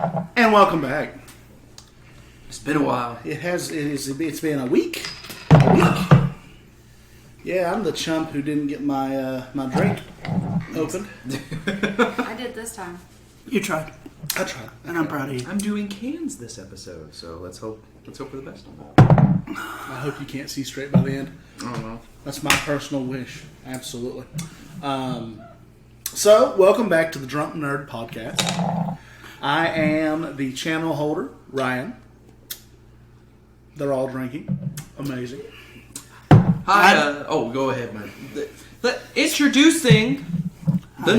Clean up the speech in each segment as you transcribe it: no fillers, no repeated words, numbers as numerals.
And welcome back. It's been a while. It's been a week. A week. Yeah, I'm the chump who didn't get my drink opened. I did this time. You tried. I tried. And I'm proud of you. I'm doing cans this episode, so let's hope for the best. I hope you can't see straight by the end. I don't know. That's my personal wish. Absolutely. So, welcome back to the Drunk Nerd Podcast. I am the channel holder, Ryan. They're all drinking. Amazing. Hi. Go ahead, man. Introducing the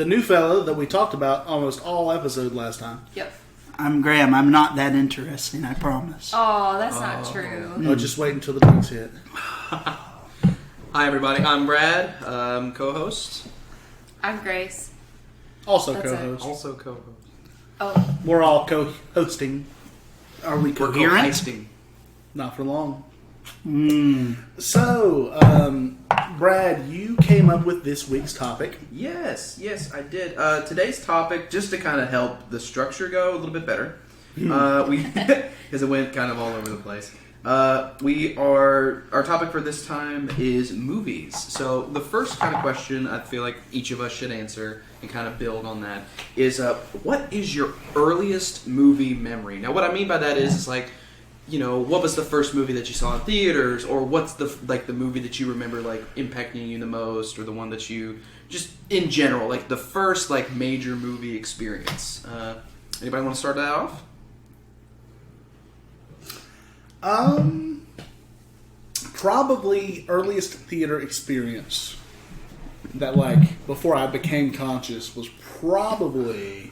new fellow that we talked about almost all episode last time. Yep. I'm Graham. I'm not that interesting, I promise. Oh, that's not true. Oh, just wait until the drinks hit. Hi, everybody. I'm Brad, co-host. I'm Grace. Also That's co-host. Also co-host. Oh, We're all co-hosting. Are we We're coherent? co-hosting. Not for long. So, Brad, you came up with this week's topic. Yes, I did. Today's topic, just to kind of help the structure go a little bit better, because it went kind of all over the place. Our topic for this time is movies. So the first kind of question I feel like each of us should answer and kind of build on that is, what is your earliest movie memory? Now, what I mean by that is like, what was the first movie that you saw in theaters, or what's the movie that you remember like impacting you the most, or the one that you just in general like the first like major movie experience. Anybody want to start that off? Probably earliest theater experience that like before I became conscious was probably.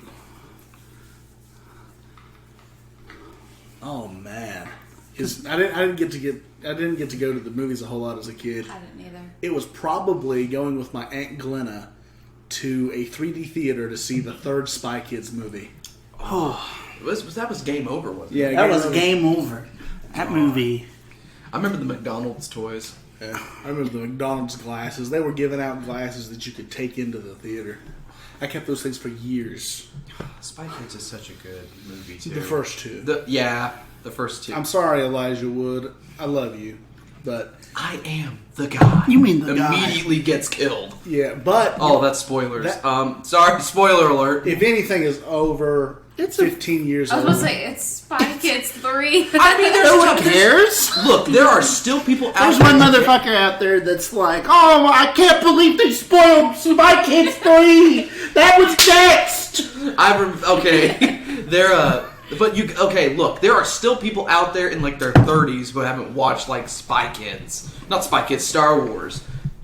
Oh man, because I didn't get to go to the movies a whole lot as a kid. I didn't either. It was probably going with my Aunt Glenna to a 3D theater to see the third Spy Kids movie. That was Game Over, wasn't it? Yeah, That was game over. That movie. I remember the McDonald's toys. Yeah, I remember the McDonald's glasses. They were giving out glasses that you could take into the theater. I kept those things for years. Spy Kids is such a good movie too. The first two. The first two. I'm sorry, Elijah Wood. I love you, but I am the guy. You mean the guy. Immediately gets killed. yeah, but Oh, that's spoilers. Sorry, spoiler alert. if anything is over, it's 15 years I was old. going to say, it's Spy Kids 3. I mean, No one cares. Look, there are still people out There's there. one motherfucker out there that's like, oh, I can't believe they spoiled Spy Kids 3. That was next. Okay, look, there are still people out there in like their 30s who haven't watched like Spy Kids, not Spy Kids, Star Wars,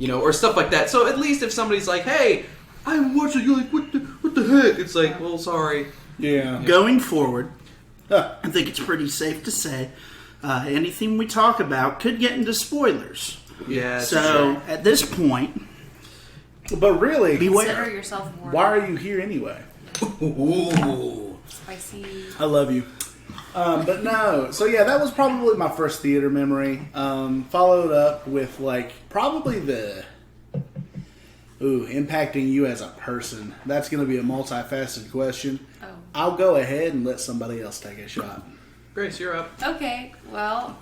or stuff like that. So at least if somebody's like, hey, I haven't watched it, you're like, what the heck? It's like, well, sorry. Yeah. Going forward, I think it's pretty safe to say anything we talk about could get into spoilers. Yeah. So at this point, But really, beware. Consider yourself warned. why are you here anyway? Ooh. Spicy. I love you. But no. So yeah, that was probably my first theater memory. Followed up with like probably impacting you as a person. That's going to be a multifaceted question. Oh. I'll go ahead and let somebody else take a shot. Grace, you're up. Okay, well,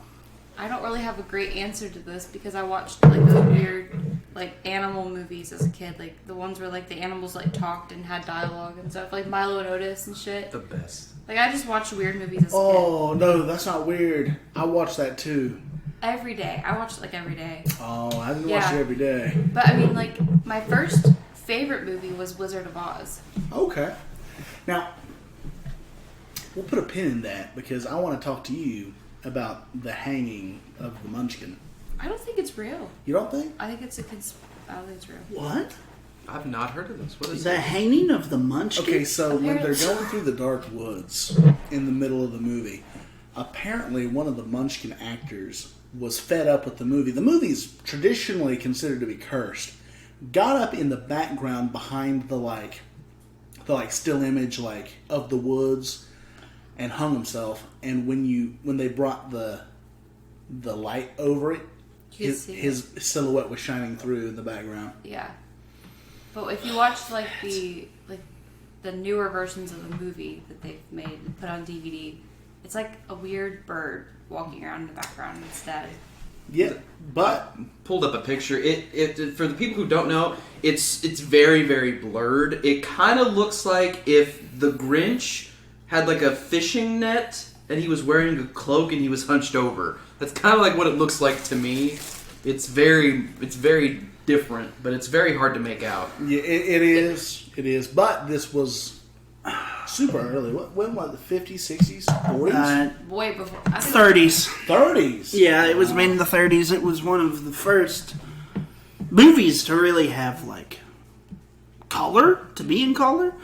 I don't really have a great answer to this because I watched like those weird like animal movies as a kid, like the ones where like the animals like talked and had dialogue and stuff, like Milo and Otis and shit. The best. Like I just watched weird movies as a Oh no, that's not weird. I watched that too. kid. Every day. I watched it like every day. Oh, I didn't Yeah. watch it every day. But I mean, like my first favorite movie was Wizard of Oz. Okay. Now, we'll put a pin in that because I want to talk to you about the hanging of the Munchkin. I don't think it's real. You don't think? I think it's I don't think it's real. What? I've not heard of this. What is The it? hanging of the Munchkin? Okay, so when they're Apparently- going through the dark woods in the middle of the movie, apparently one of the Munchkin actors was fed up with the movie. The movie's traditionally considered to be cursed. Got up in the background behind the still image of the woods and hung himself. And when they brought the light over it, his silhouette was shining through in the background. Yeah. But if you watch like the newer versions of the movie that they've made and put on DVD, it's like a weird bird walking around in the background instead. Yeah, but Pulled up a picture. It for the people who don't know, it's very, very blurred. It kind of looks like if the Grinch had like a fishing net and he was wearing a cloak and he was hunched over. That's kind of like what it looks like to me. It's very different, but it's very hard to make out. yeah, it is. It is. But this was super early. When was it? 50s, 60s, 40s? Way before. I think 30s. 30s? Yeah, it was made in the 30s. It was one of the first movies to really have, like, color, to be in color.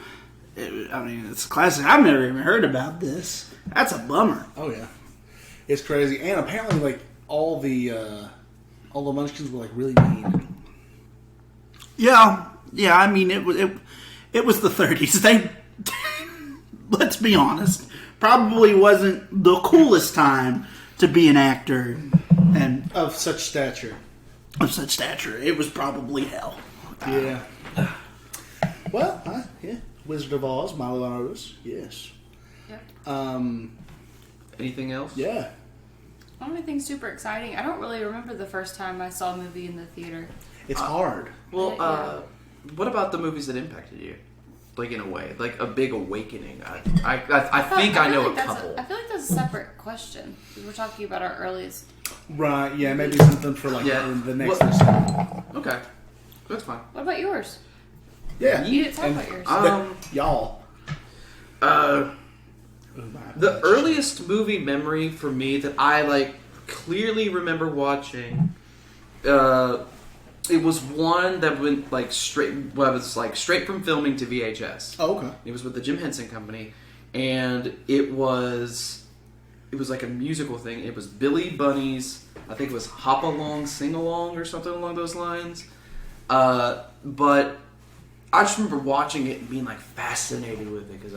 I mean, it's a classic. I've never even heard about this. That's a bummer. Oh, yeah. It's crazy. And apparently, like, all the Munchkins were, like, really mean. Yeah, I mean, it was the 30s. They, let's be honest, probably wasn't the coolest time to be an actor and Of such stature. of such stature. It was probably hell. Yeah. Well, yeah. Wizard of Oz, Milo and Otis. Yes. Yep. Anything else? Yeah. Only thing super exciting. I don't really remember the first time I saw a movie in the theater. It's hard. Well, Yeah. what about the movies that impacted you? Like, in a way, like a big awakening. I think I know a couple. I feel like that's a separate question. We're talking about our earliest. Right, yeah, maybe something for, like, Yeah. the next What- episode. Okay, that's fine. What about yours? Yeah. You didn't talk And about yours. y'all. The earliest movie memory for me that I like clearly remember watching, it was one that went like straight. Well, it was like straight from filming to VHS. Oh, okay. It was with the Jim Henson Company, and it was like a musical thing. It was Billy Bunny's. I think it was Hop Along, Sing Along, or something along those lines. But I just remember watching it and being like fascinated with it because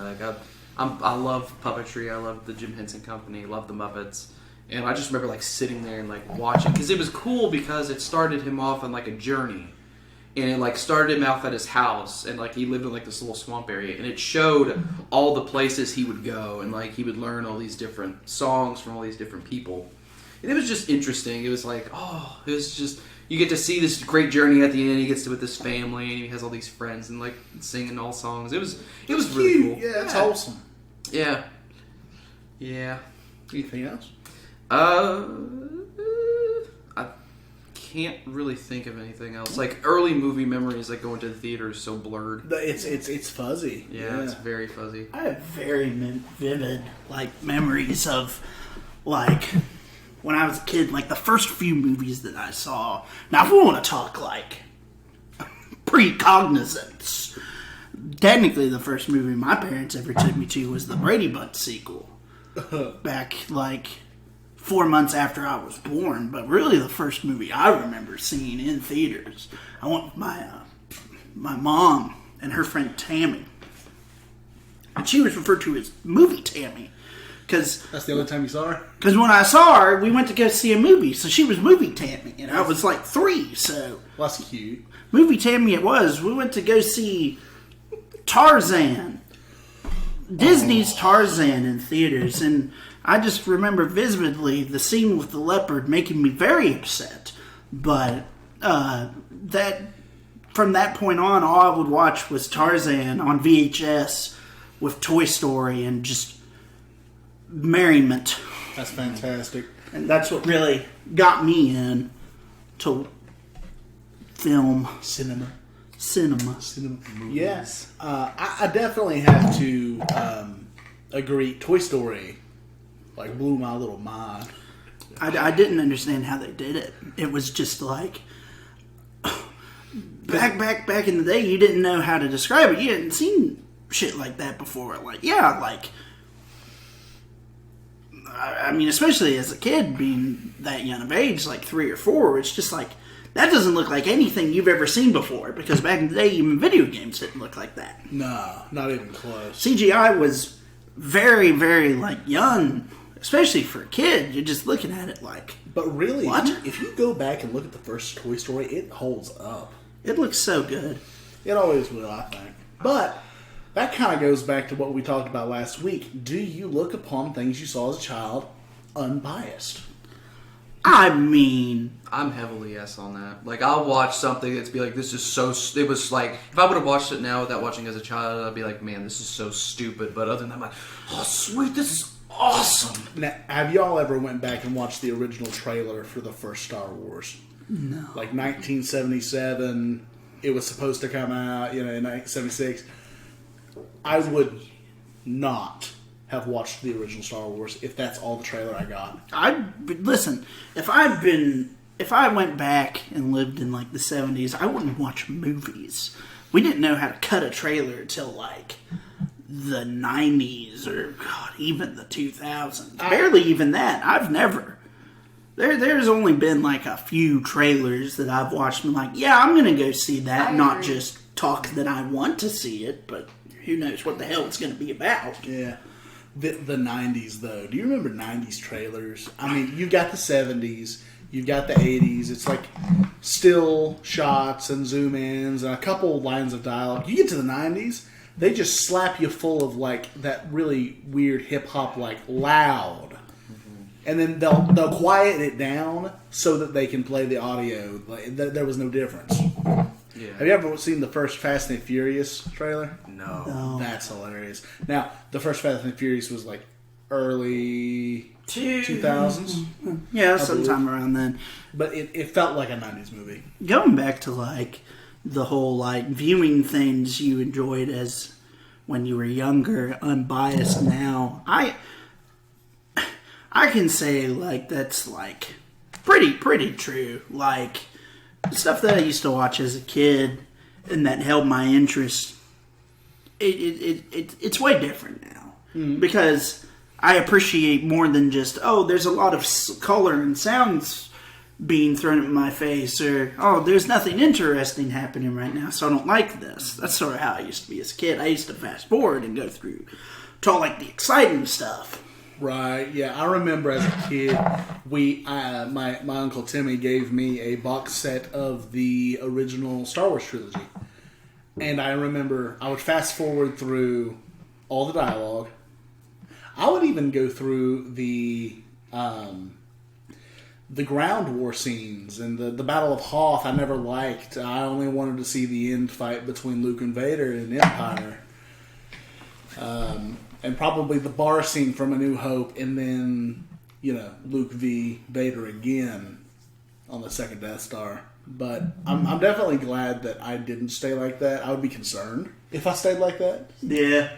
I love puppetry. I love the Jim Henson Company. I love the Muppets. And I just remember like sitting there and like watching because it was cool because it started him off on like a journey, and it like started him off at his house, and like he lived in like this little swamp area, and it showed all the places he would go, and like he would learn all these different songs from all these different people, and it was just interesting. It was like it was just you get to see this great journey at the end. He gets to with his family, and he has all these friends, and like singing all songs. It was really Cute. cool. Yeah, it's wholesome. Yeah. Anything else? I can't really think of anything else. Like early movie memories, like going to the theater is so blurred. It's fuzzy. Yeah, it's very fuzzy. I have very vivid like memories of like when I was a kid, like the first few movies that I saw. Now, if we want to talk like precognizance, technically the first movie my parents ever took me to was the Brady Bunch sequel. Back like 4 months after I was born, but really the first movie I remember seeing in theaters. I went with my mom and her friend Tammy, and she was referred to as Movie Tammy because That's the only time you saw her? when I saw her, we went to go see a movie, so she was Movie Tammy, and I was like 3, so Well, that's cute. Movie Tammy it was. We went to go see Tarzan. Disney's Tarzan in theaters, and I just remember vividly the scene with the leopard making me very upset. But that from that point on, all I would watch was Tarzan on VHS with Toy Story and just merriment. That's fantastic. And that's what really got me in to film Cinema. cinema. Yes. I definitely have to agree. Toy Story like blew my little mind. I didn't understand how they did it. It was just like back in the day, you didn't know how to describe it. You hadn't seen shit like that before. Like, yeah, like I mean, especially as a kid, being that young of age, like 3 or 4, it's just like that doesn't look like anything you've ever seen before. Because back in the day, even video games didn't look like that. No, not even close. CGI was very, very like young. Especially for a kid, you're just looking at it like, But really, What? if you go back and look at the first Toy Story, it holds up. it looks so good. It always will, I think. But that kind of goes back to what we talked about last week. Do you look upon things you saw as a child unbiased? I mean, I'm heavily yes on that. Like, I'll watch something that's be like, this is so... It was like, if I would have watched it now without watching as a child, I'd be like, man, this is so stupid. But other than that, I'm like, oh, sweet, this is awesome. Now, have y'all ever went back and watched the original trailer for the first Star Wars? no. Like 1977, it was supposed to come out, in 1976. I would not have watched the original Star Wars if that's all the trailer I got. Listen, if I went back and lived in like the 70s, I wouldn't watch movies. We didn't know how to cut a trailer until like the 90s or God, even the 2000s. Barely even that. I've never. There's only been like a few trailers that I've watched and been like, yeah, I'm gonna go see that. I Not agree. just talk that I want to see it, but who knows what the hell it's gonna be about. Yeah. The 90s, though. Do you remember 90s trailers? I mean, you've got the 70s, you've got the 80s. It's like still shots and zoom ins and a couple lines of dialogue. You get to the 90s, they just slap you full of like that really weird hip hop, like loud. And then they'll quiet it down so that they can play the audio. Like, there was no difference. Yeah. Have you ever seen the first Fast and Furious trailer? No. Oh. That's hilarious. Now, the first Fast and Furious was like early 2000s, Yeah, sometime around then. but it felt like a 90s movie. Going back to like the whole like viewing things you enjoyed as when you were younger, unbiased now, I can say like that's like pretty true. Like the stuff that I used to watch as a kid and that held my interest, it's way different now because I appreciate more than just there's a lot of color and sounds being thrown at my face, or there's nothing interesting happening right now, so I don't like this. That's sort of how I used to be as a kid. I used to fast forward and go through to all like the exciting stuff. Right, yeah. I remember as a kid, my Uncle Timmy gave me a box set of the original Star Wars trilogy. And I remember I would fast forward through all the dialogue. I would even go through the ground war scenes and the Battle of Hoth I never liked. I only wanted to see the end fight between Luke and Vader in Empire. And probably the bar scene from A New Hope, and then, Luke v. Vader again on the second Death Star. But I'm definitely glad that I didn't stay like that. I would be concerned if I stayed like that. Yeah.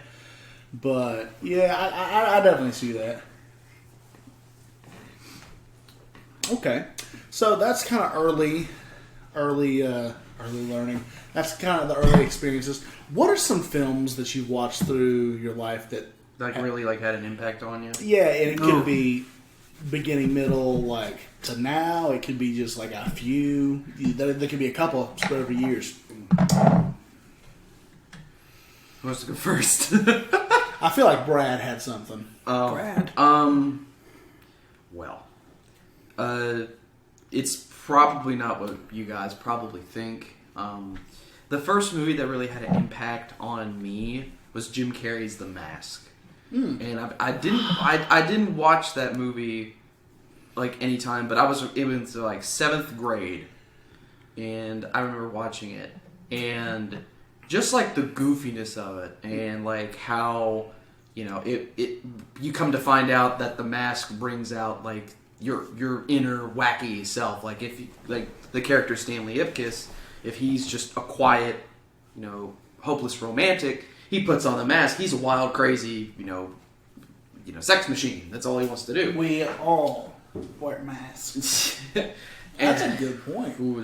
But, yeah, I definitely see that. Okay. So that's kind of early learning. That's kind of the early experiences. What are some films that you've watched through your life that Really had an impact on you? Yeah, and it could be beginning, middle, like to now. It could be just like a few. There could be a couple spread over years. Who wants to go first? I feel like Brad had something. Brad. Well, it's probably not what you guys probably think. The first movie that really had an impact on me was Jim Carrey's The Mask. And I didn't watch that movie like anytime, but it was like 7th grade, and I remember watching it, and just like the goofiness of it, and like how you come to find out that the mask brings out like your inner wacky self. Like if the character Stanley Ipkiss, if he's just a quiet, hopeless romantic, he puts on the mask. He's a wild, crazy, sex machine. That's all he wants to do. We all wear masks. That's a good point. Ooh,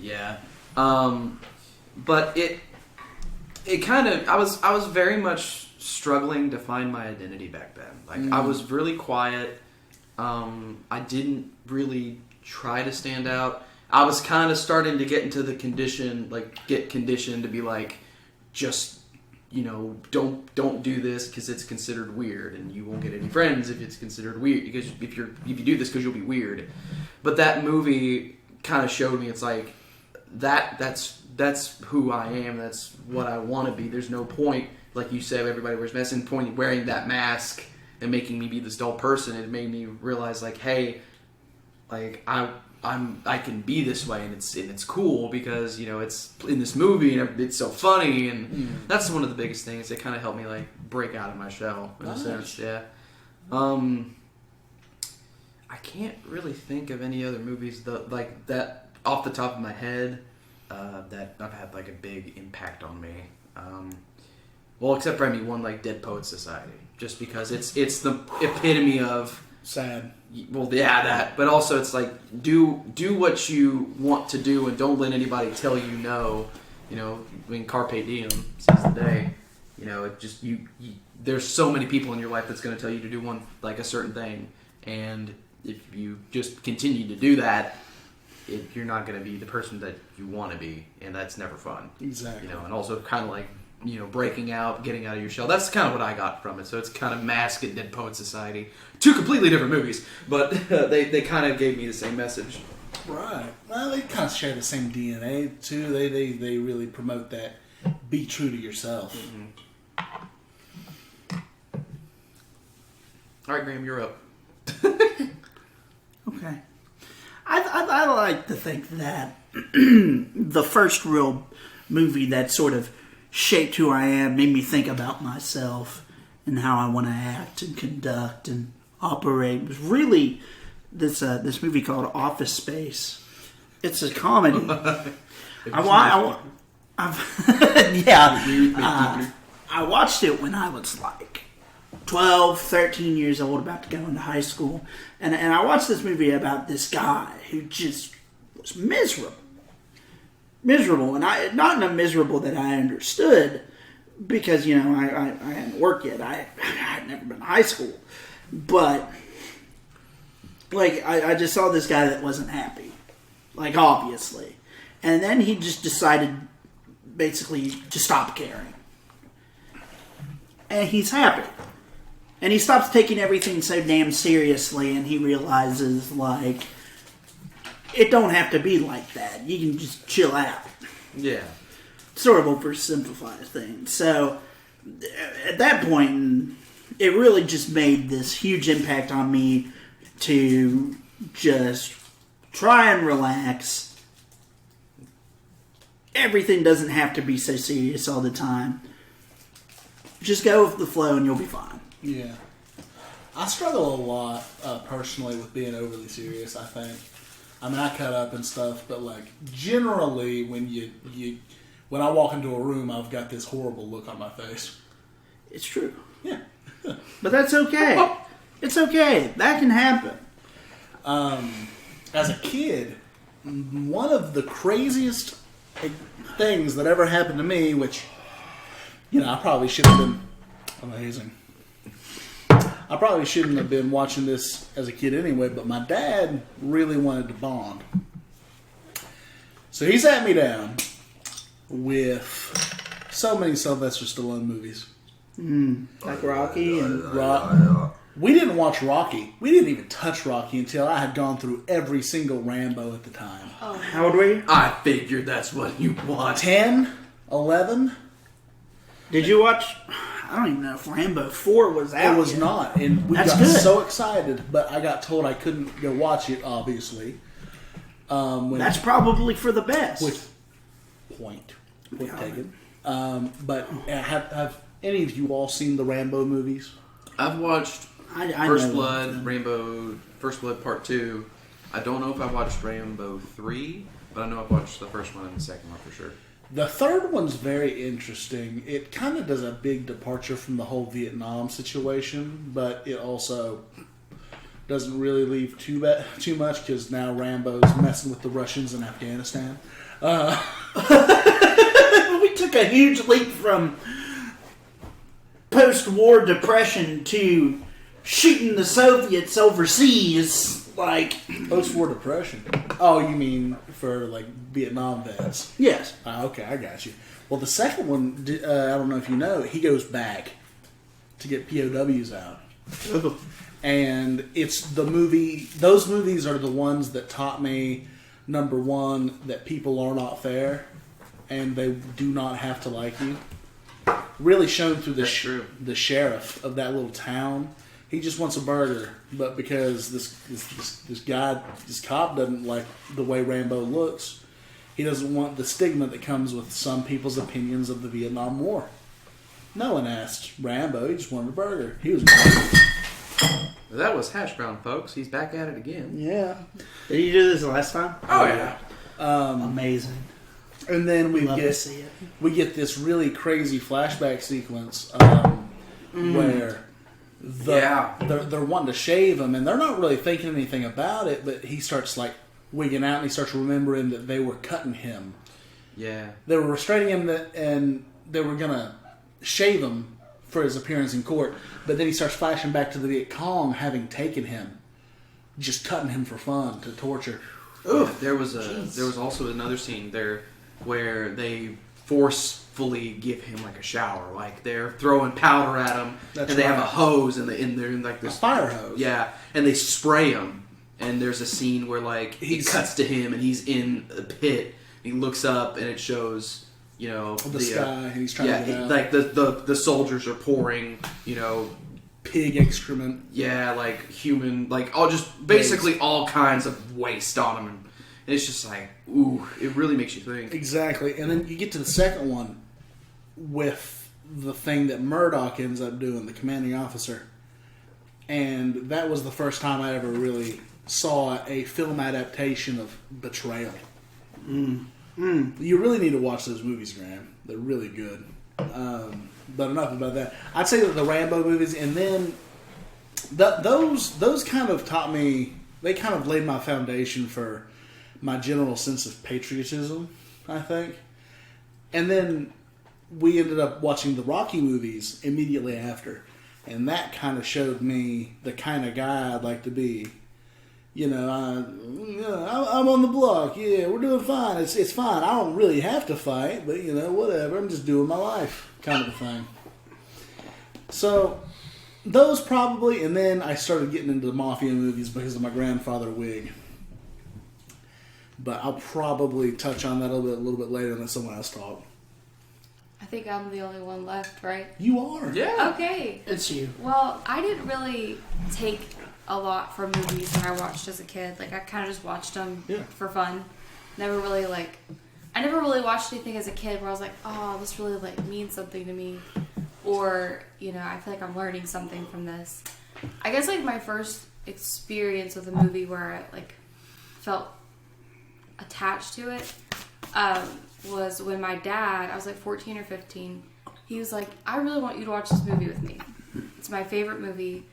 yeah. But it kind of, I was very much struggling to find my identity back then. Like I was really quiet. I didn't really try to stand out. I was kind of starting to get into the get conditioned to be like, just, don't do this because it's considered weird, and you won't get any friends if it's considered weird, because if you do this because you'll be weird. But that movie kind of showed me it's like that's that's who I am. That's what I want to be. There's no point, like you said, everybody wears masks. And point wearing that mask and making me be this dull person. It made me realize, like, hey, like I can be this way, and it's cool because it's in this movie and it's so funny, and that's one of the biggest things. It kind of helped me like break out of my shell in a sense. Yeah. I can't really think of any other movies like that off the top of my head that have had like a big impact on me. Well, except for one like Dead Poets Society, just because it's the epitome of sad. Well, yeah, that. But also, it's like do what you want to do, and don't let anybody tell you no. Carpe diem, seize the day. It just you. There's so many people in your life that's going to tell you to do a certain thing, and if you just continue to do that, you're not going to be the person that you want to be, and that's never fun. Exactly. And also kind of like breaking out, getting out of your shell. That's kind of what I got from it. So it's kind of Mask and Dead Poet Society. Two completely different movies, but they kind of gave me the same message. Right. Well, they kind of share the same DNA too. They really promote that. Be true to yourself. Mm-hmm. All right, Graham, you're up. Okay. I like to think that the first real movie that sort of shaped who I am, made me think about myself and how I want to act and conduct and operate, was really this movie called Office Space. It's a comedy. I watched it when I was like 12, 13 years old, about to go into high school. And I watched this movie about this guy who just was miserable. And not in a miserable that I understood, because, I hadn't worked yet. I had never been to high school. But, like, I just saw this guy that wasn't happy. Like, obviously. And then he just decided, basically, to stop caring. And he's happy. And he stops taking everything so damn seriously, and he realizes, like, it don't have to be like that. You can just chill out. Yeah. Sort of oversimplifies things. So, at that point, it really just made this huge impact on me to just try and relax. Everything doesn't have to be so serious all the time. Just go with the flow and you'll be fine. Yeah. I struggle a lot, personally, with being overly serious, I think. I mean, I cut up and stuff, but, like, generally, when I walk into a room, I've got this horrible look on my face. It's true. Yeah. But that's okay. It's okay. That can happen. As a kid, one of the craziest things that ever happened to me, which, I probably should have been amazing. I probably shouldn't have been watching this as a kid anyway, but my dad really wanted to bond. So he sat me down with so many Sylvester Stallone movies. Like Rocky and... We didn't watch Rocky. We didn't even touch Rocky until I had gone through every single Rambo at the time. Oh. How old were you? I figured that's what you want. 10, 11. Did you watch... I don't even know if Rambo 4 was out. It was yet. not, and we That's got good. so excited, but I got told I couldn't go watch it, obviously. That's probably for the best. Point taken. But have any of you all seen the Rambo movies? I've watched I First know Blood, Rambo, First Blood Part 2. I don't know if I watched Rambo 3, but I know I've watched the first one and the second one for sure. The third one's very interesting. It kind of does a big departure from the whole Vietnam situation, but it also doesn't really leave too much, because now Rambo's messing with the Russians in Afghanistan. We took a huge leap from post-war depression to shooting the Soviets overseas. Like, Post-war depression. Oh, you mean for, like, Vietnam vets? yes. Okay, I got you. Well, the second one, I don't know if you know, he goes back to get POWs out. And it's the movie, those movies are the ones that taught me, number one, that people are not fair, and they do not have to like you. Really shown through That's true. the sheriff of that little town. He just wants a burger, but because this cop doesn't like the way Rambo looks, he doesn't want the stigma that comes with some people's opinions of the Vietnam War. No one asked Rambo; he just wanted a burger. He was That was Hash Brown, folks. He's back at it again. yeah. Did you do this last time? Oh yeah. Amazing. And then we Love to get see it. this really crazy flashback sequence where they're wanting to shave him, and they're not really thinking anything about it, but he starts like wigging out, and he starts remembering that they were cutting him. Yeah. They were restraining him, and they were gonna shave him for his appearance in court. But then he starts flashing back to the Viet Cong having taken him, just cutting him for fun to torture. Yeah, there was also another scene there where they forcefully give him like a shower, like they're throwing powder at him, That's and they have right. a hose, and they're in like A this fire hose. Yeah, and they spray him. And there's a scene where like he cuts to him, and he's in a pit. And he looks up, and it shows The sky, and he's trying to get out. like the soldiers are pouring Pig excrement. yeah, like human, like all just basically all kinds of waste on him, and it's just like, ooh, it really makes you think. Exactly. And then you get to the second one with the thing that Murdoch ends up doing, the commanding officer. And that was the first time I ever really saw a film adaptation of betrayal. You really need to watch those movies, Graham. They're really good. But enough about that. I'd say that the Rambo movies, and then those kind of taught me. They kind of laid my foundation for my general sense of patriotism, I think. And then we ended up watching the Rocky movies immediately after, and that kind of showed me the kind of guy I'd like to be. I'm on the block. Yeah, we're doing fine. It's fine. I don't really have to fight, but whatever. I'm just doing my life, kind of a thing. So those probably, and then I started getting into the mafia movies because of my grandfather Wig. But I'll probably touch on that a little bit later and let someone else talk. I think I'm the only one left, right? You are. Yeah. Okay. It's you. Well, I didn't really take a lot from movies that I watched as a kid. Like, I kind of just watched them for fun. I never really watched anything as a kid where I was like, oh, this really, means something to me. Or, I feel like I'm learning something from this. I guess, my first experience with a movie where I, felt attached to it was when my dad, I was 14 or 15, he was like, I really want you to watch this movie with me. It's my favorite movie,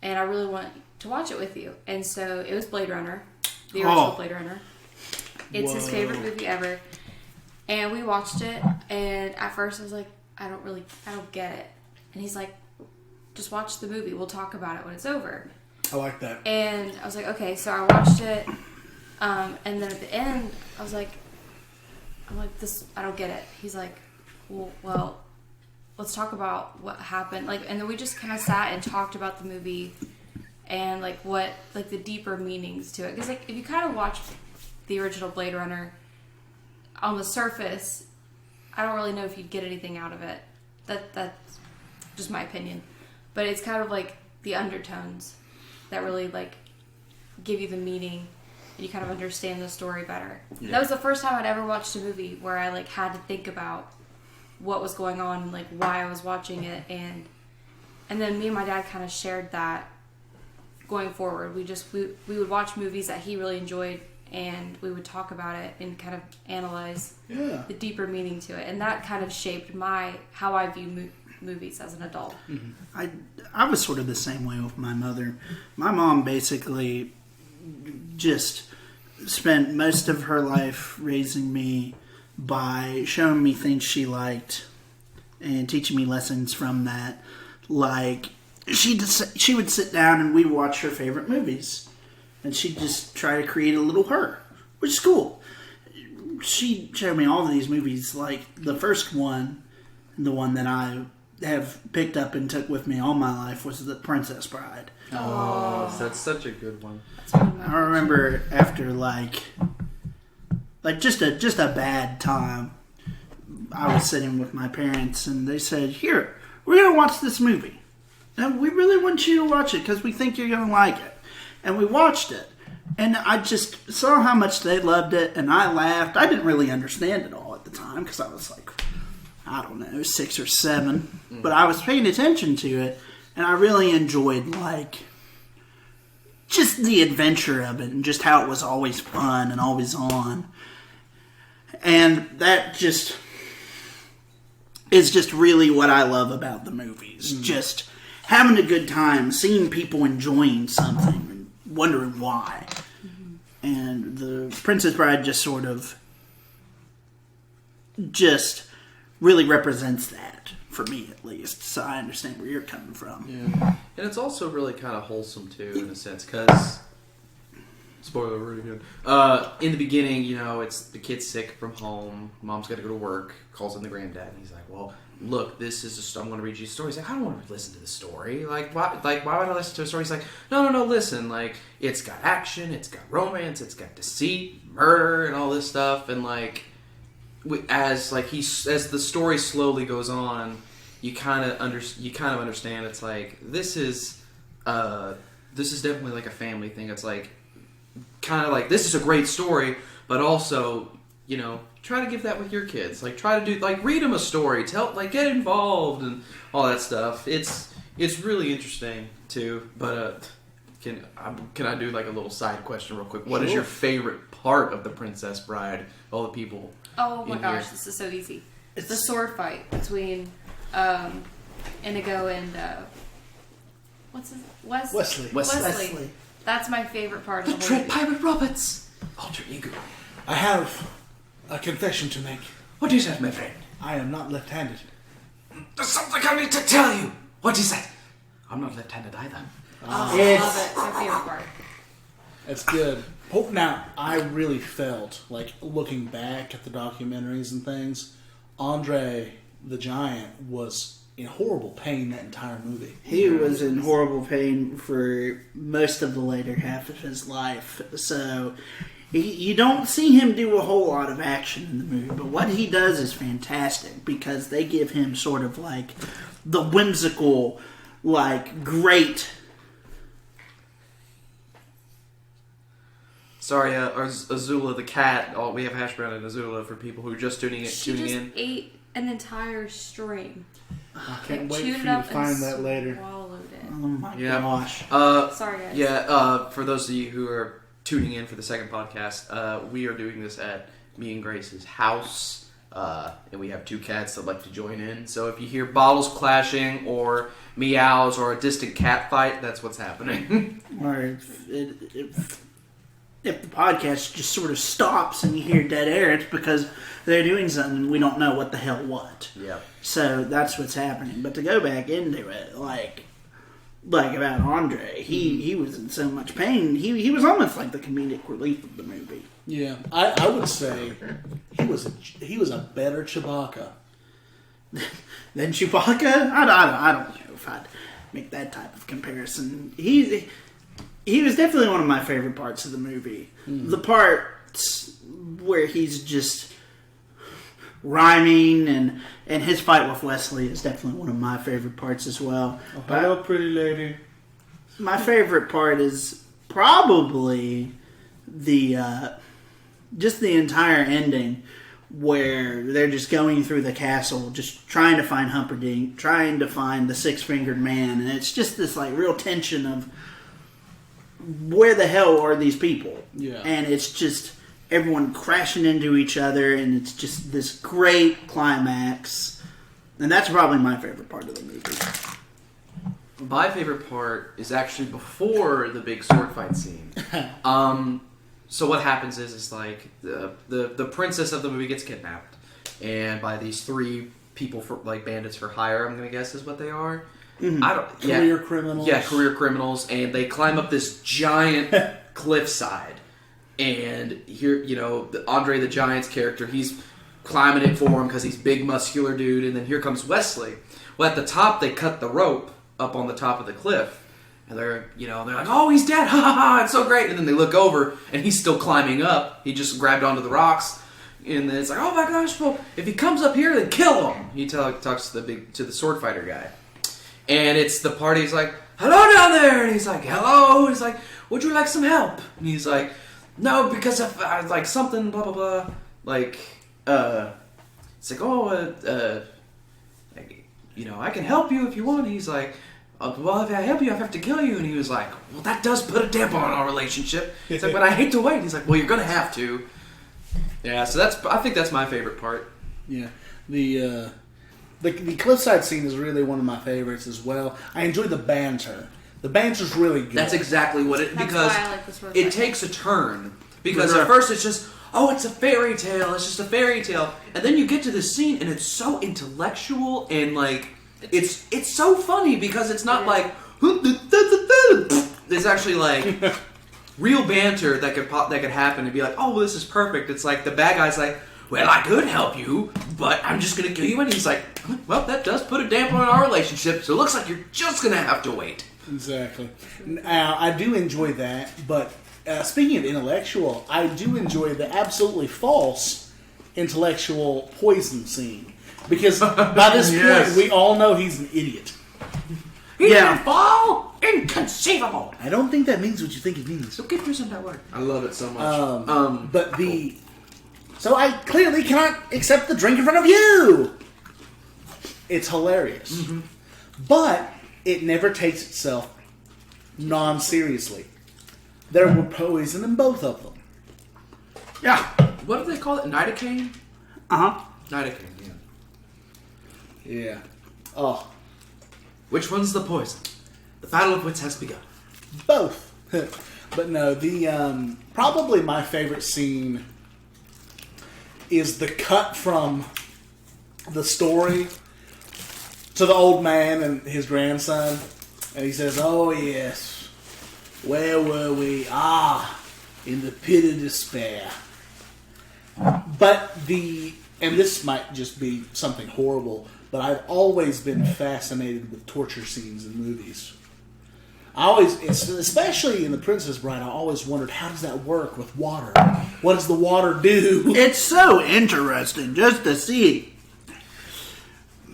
and I really want to watch it with you. And so it was Blade Runner, the original Blade Runner. It's his favorite movie ever. And we watched it, and at first I was like, I don't get it. And he's like, just watch the movie. We'll talk about it when it's over. I like that. And I was like, okay. So I watched it, and then at the end, I'm like, this, I don't get it. He's like, well, let's talk about what happened. And then we just kind of sat and talked about the movie and what the deeper meanings to it. Because if you kind of watch the original Blade Runner, on the surface, I don't really know if you'd get anything out of it. That's just my opinion. But it's kind of the undertones that really give you the meaning, and you kind of understand the story better. Yeah. That was the first time I'd ever watched a movie where I had to think about what was going on, why I was watching it, and then me and my dad kind of shared that going forward. We would watch movies that he really enjoyed, and we would talk about it and kind of analyze the deeper meaning to it, and that kind of shaped how I view movies as an adult. Mm-hmm. I was sort of the same way with my mother. My mom basically just spent most of her life raising me by showing me things she liked and teaching me lessons from that. She would sit down and we'd watch her favorite movies, and she'd just try to create a little her, which is cool. She showed me all of these movies. The first one, the one that I have picked up and took with me all my life, was The Princess Bride. Oh, that's such a good one. I remember after just a bad time I was sitting with my parents, and they said, "Here, we're going to watch this movie. And we really want you to watch it because we think you're going to like it." And we watched it. And I just saw how much they loved it, and I laughed. I didn't really understand it all at the time because I was like, I don't know, 6 or 7. But I was paying attention to it, and I really enjoyed, like, just the adventure of it and just how it was always fun and always on. And that just is just really what I love about the movies. Just having a good time, seeing people enjoying something and wondering why. And The Princess Bride just sort of just really represents that, for me at least. So I understand where you're coming from. Yeah. And it's also really kind of wholesome, too, in a sense, because... Spoiler alert again. In the beginning, you know, it's the kid's sick from home. Mom's got to go to work. Calls in the granddad, and he's like, "Well, look, this is I'm going to read you a story." He's like, "I don't want to listen to the story. Like, why would I listen to a story?" He's like, "No, listen. Like, it's got action, it's got romance, it's got deceit, murder, and all this stuff." And like, as the story slowly goes on, you kind of understand. It's like this is definitely like a family thing. It's like, kind of like, this is a great story, but also, you know, try to give that with your kids. Like, try to do, like, read them a story, get involved and all that stuff. It's really interesting too. But can I do like a little side question real quick? What is your favorite part of The Princess Bride? All the people. Oh my gosh, here. this is so easy. It's the sword fight between Inigo and what's his Wesley. That's my favorite part of the whole movie. Pirate Roberts, alter ego. I have a confession to make. What is that, my friend? I am not left-handed. There's something I need to tell you. What is that? I'm not left-handed either. Oh, I love it. It's my favorite part. That's good. Oh, now, I really felt, like, looking back at the documentaries and things, Andre the Giant was in horrible pain that entire movie. He was in horrible pain for most of the later half of his life. So you don't see him do a whole lot of action in the movie, but what he does is fantastic because they give him sort of like the whimsical, like, great... Sorry, Azula the cat. Oh, we have Hash Brown and Azula for people who are just tuning in. She just ate an entire string. I can't wait for Chewed you it to up find and that later. swallowed it. Oh my Yeah. gosh. Sorry, guys. Yeah, for those of you who are tuning in for the second podcast, we are doing this at me and Grace's house, and we have 2 cats that like to join in. So if you hear bottles clashing or meows or a distant cat fight, that's what's happening. Or if the podcast just sort of stops and you hear dead air, it's because they're doing something and we don't know what the hell what. Yeah. So that's what's happening. But to go back into it, like about Andre, he was in so much pain. He was almost like the comedic relief of the movie. Yeah, I would say he was a better Chewbacca. Than Chewbacca? I don't know if I'd make that type of comparison. He was definitely one of my favorite parts of the movie. The parts where he's just rhyming and his fight with Wesley is definitely one of my favorite parts as well. Oh, hello, pretty lady. My favorite part is probably the just the entire ending where they're just going through the castle, just trying to find Humperdinck, trying to find the 6-fingered man, and it's just this like real tension of where the hell are these people? Yeah. And it's just everyone crashing into each other, and it's just this great climax. And that's probably my favorite part of the movie. My favorite part is actually before the big sword fight scene. So what happens is like the princess of the movie gets kidnapped, and by these 3 people for like bandits for hire, I'm gonna guess is what they are. Mm-hmm. Career criminals. Yeah, career criminals, and they climb up this giant cliffside. And here, you know, Andre the Giant's character, he's climbing it for him because he's big, muscular dude. And then here comes Wesley. Well, at the top, they cut the rope up on the top of the cliff. And they're like, oh, he's dead. Ha ha ha, it's so great. And then they look over, and he's still climbing up. He just grabbed onto the rocks. And then it's like, oh my gosh, well, if he comes up here, then kill him. He talks to the sword fighter guy. And it's the party. He's like, hello down there. And he's like, hello. He's like, would you like some help? And he's like, no, because of like something, blah, blah, blah. Like, it's like, oh, you know, I can help you if you want. And he's like, well, if I help you, I have to kill you. And he was like, well, that does put a damper on our relationship. He's like, but I hate to wait. He's like, well, you're going to have to. Yeah, so I think that's my favorite part. Yeah. The cliffside scene is really one of my favorites as well. I enjoy the banter. The banter's really good. That's exactly what it, That's because why I like this word it fight. takes a turn. Because at first it's just, oh, it's a fairy tale. It's just a fairy tale. And then you get to this scene and it's so intellectual and like, it's so funny because it's not like, there's actually like real banter that could happen and be like, oh, well, this is perfect. It's like the bad guy's like, well, I could help you, but I'm just going to kill you. And he's like, well, that does put a damper on our relationship, so it looks like you're just going to have to wait. Exactly. Now, I do enjoy that, but speaking of intellectual, I do enjoy the absolutely false intellectual poison scene. Because by this Yes. point, we all know he's an idiot. He Yeah. didn't fall? Inconceivable. I don't think that means what you think it means. So get using that word. I love it so much. But so I clearly cannot accept the drink in front of you. It's hilarious. Mm-hmm. But it never takes itself non-seriously. There were poison in both of them. Yeah. What do they call it? Nidocaine? Uh-huh. Nidocaine, yeah. Yeah. Oh, Which one's the poison? The battle of wits has begun. both. But no, the probably my favorite scene is the cut from the story to the old man and his grandson. And he says, oh yes, where were we? Ah, in the pit of despair. But and this might just be something horrible, but I've always been fascinated with torture scenes in movies. Especially in The Princess Bride, I always wondered, how does that work with water? What does the water do? It's so interesting just to see.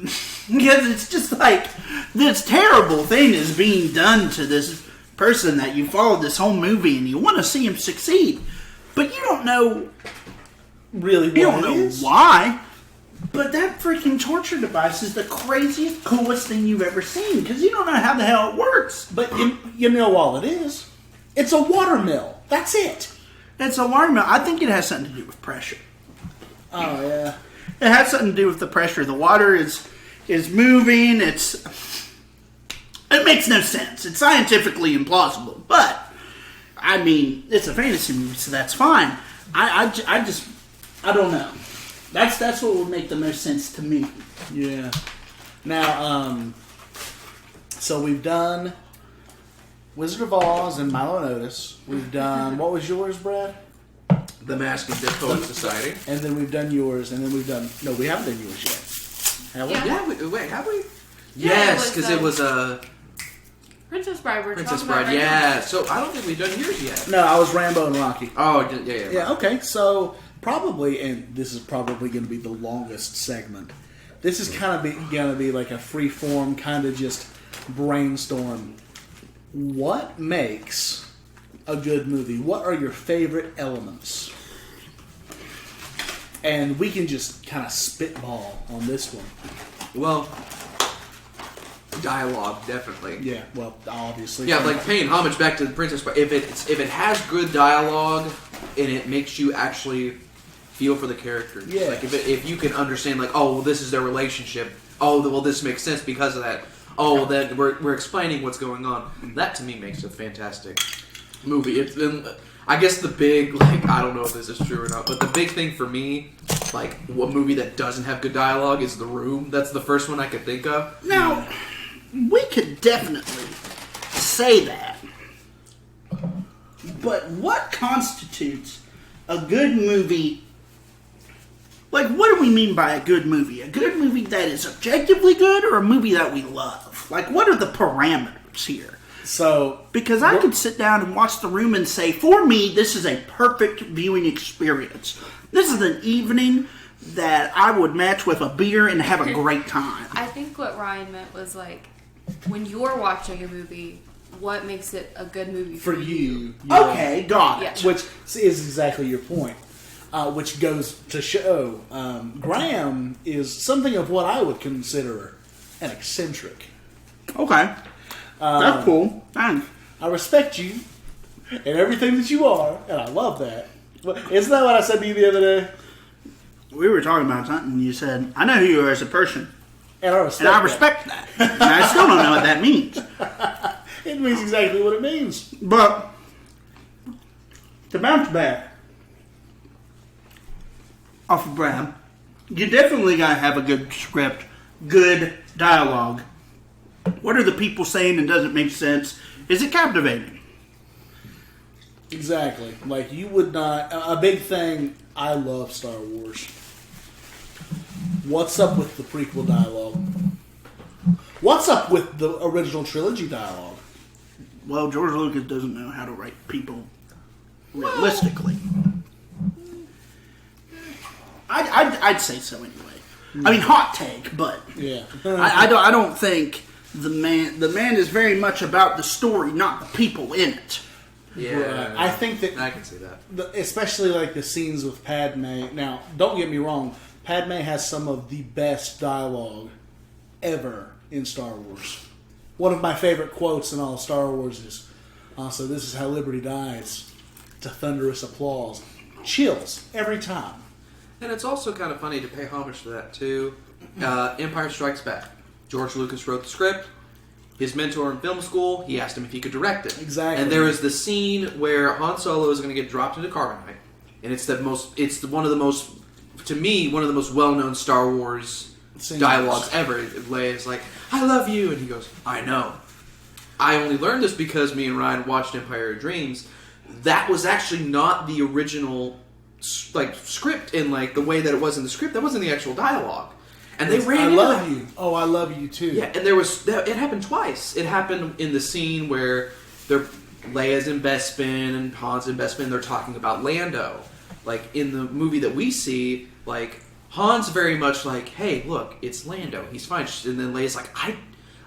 Because it's just like, this terrible thing is being done to this person that you followed this whole movie and you want to see him succeed. But you don't know, Really, what you don't it know is? why. But that freaking torture device is the craziest, coolest thing you've ever seen. Because you don't know how the hell it works. But you know all it is. It's a water mill. That's it. It's a water mill. I think it has something to do with pressure. Oh, yeah. It has something to do with the pressure. The water is moving. It makes no sense. It's scientifically implausible. But, I mean, it's a fantasy movie, so that's fine. I don't know. That's what would make the most sense to me. Yeah. Now, so we've done Wizard of Oz and Milo and Otis. We've done, what was yours, Brad? The Mask of Dead Poets Society. And then we've done yours, and then we've done, no, we haven't done yours yet. Have we? Yeah. Yeah, wait, have we? Yeah, Yes, it because was, it was Princess Bride. We're Princess talking about Bride. right Yeah, so I don't think we've done yours yet. No, I was Rambo and Rocky. Oh, yeah. Yeah, okay, so probably, and this is probably going to be the longest segment. This is kind of going to be like a free form, kind of just brainstorm. What makes a good movie? What are your favorite elements? And we can just kind of spitball on this one. Well, dialogue, definitely. Yeah, well, obviously. Yeah, like paying homage back to the Princess Bride. If it has good dialogue and it makes you actually feel for the characters. Yeah. Like if you can understand, like, oh, well, this is their relationship. Oh, well, this makes sense because of that. Oh, well, then we're explaining what's going on. That to me makes a fantastic movie. It's been, I guess the big, like, I don't know if this is true or not, but the big thing for me, like, what movie that doesn't have good dialogue is The Room. That's the first one I could think of. Now, we could definitely say that. But what constitutes a good movie? Like, what do we mean by a good movie? A good movie that is objectively good or a movie that we love? Like, what are the parameters here? So Because I could sit down and watch The Room and say, for me, this is a perfect viewing experience. This is an evening that I would match with a beer and have a great time. I think what Ryan meant was like, when you're watching a movie, what makes it a good movie for you, Okay, got it. Yeah. which is exactly your point. Which goes to show Graham is something of what I would consider an eccentric. Okay. That's cool. Thanks. I respect you and everything that you are, and I love that. Isn't that what I said to you the other day? We were talking about something, and you said, I know who you are as a person. And I respect, And I respect that. And I still don't know what that means. that. It means exactly what it means. But, to bounce back off of Brad, you definitely gotta have a good script, good dialogue. What are the people saying and doesn't make sense? Is it captivating? Exactly. Like, you would not... A big thing, I love Star Wars. What's up with the prequel dialogue? What's up with the original trilogy dialogue? Well, George Lucas doesn't know how to write people realistically. I'd say so anyway. I mean, hot take, but Yeah. I don't think the man is very much about the story, not the people in it. Yeah, I think that... I can see that. Especially like the scenes with Padme. Now, don't get me wrong, Padme has some of the best dialogue ever in Star Wars. One of my favorite quotes in all of Star Wars is, "So this is how Liberty dies," to thunderous applause. Chills every time. And it's also kind of funny to pay homage to that too. Empire Strikes Back. George Lucas wrote the script. His mentor in film school, he asked him if he could direct it. Exactly. And there is the scene where Han Solo is going to get dropped into carbonite, and it's one of the most, to me, one of the most well-known Star Wars Scenes. dialogues ever. Leia's like, "I love you," and he goes, "I know." I only learned this because me and Ryan watched Empire of Dreams. That was actually not the original script in like the way that it was in the script. That wasn't the actual dialogue. And they ran I into love that. you. Oh, I love you too. Yeah, and it happened twice. It happened in the scene where Leia's in Bespin and Han's in Bespin. They're talking about Lando. Like in the movie that we see, like Han's very much like, "Hey, look, it's Lando. He's fine." And then Leia's like,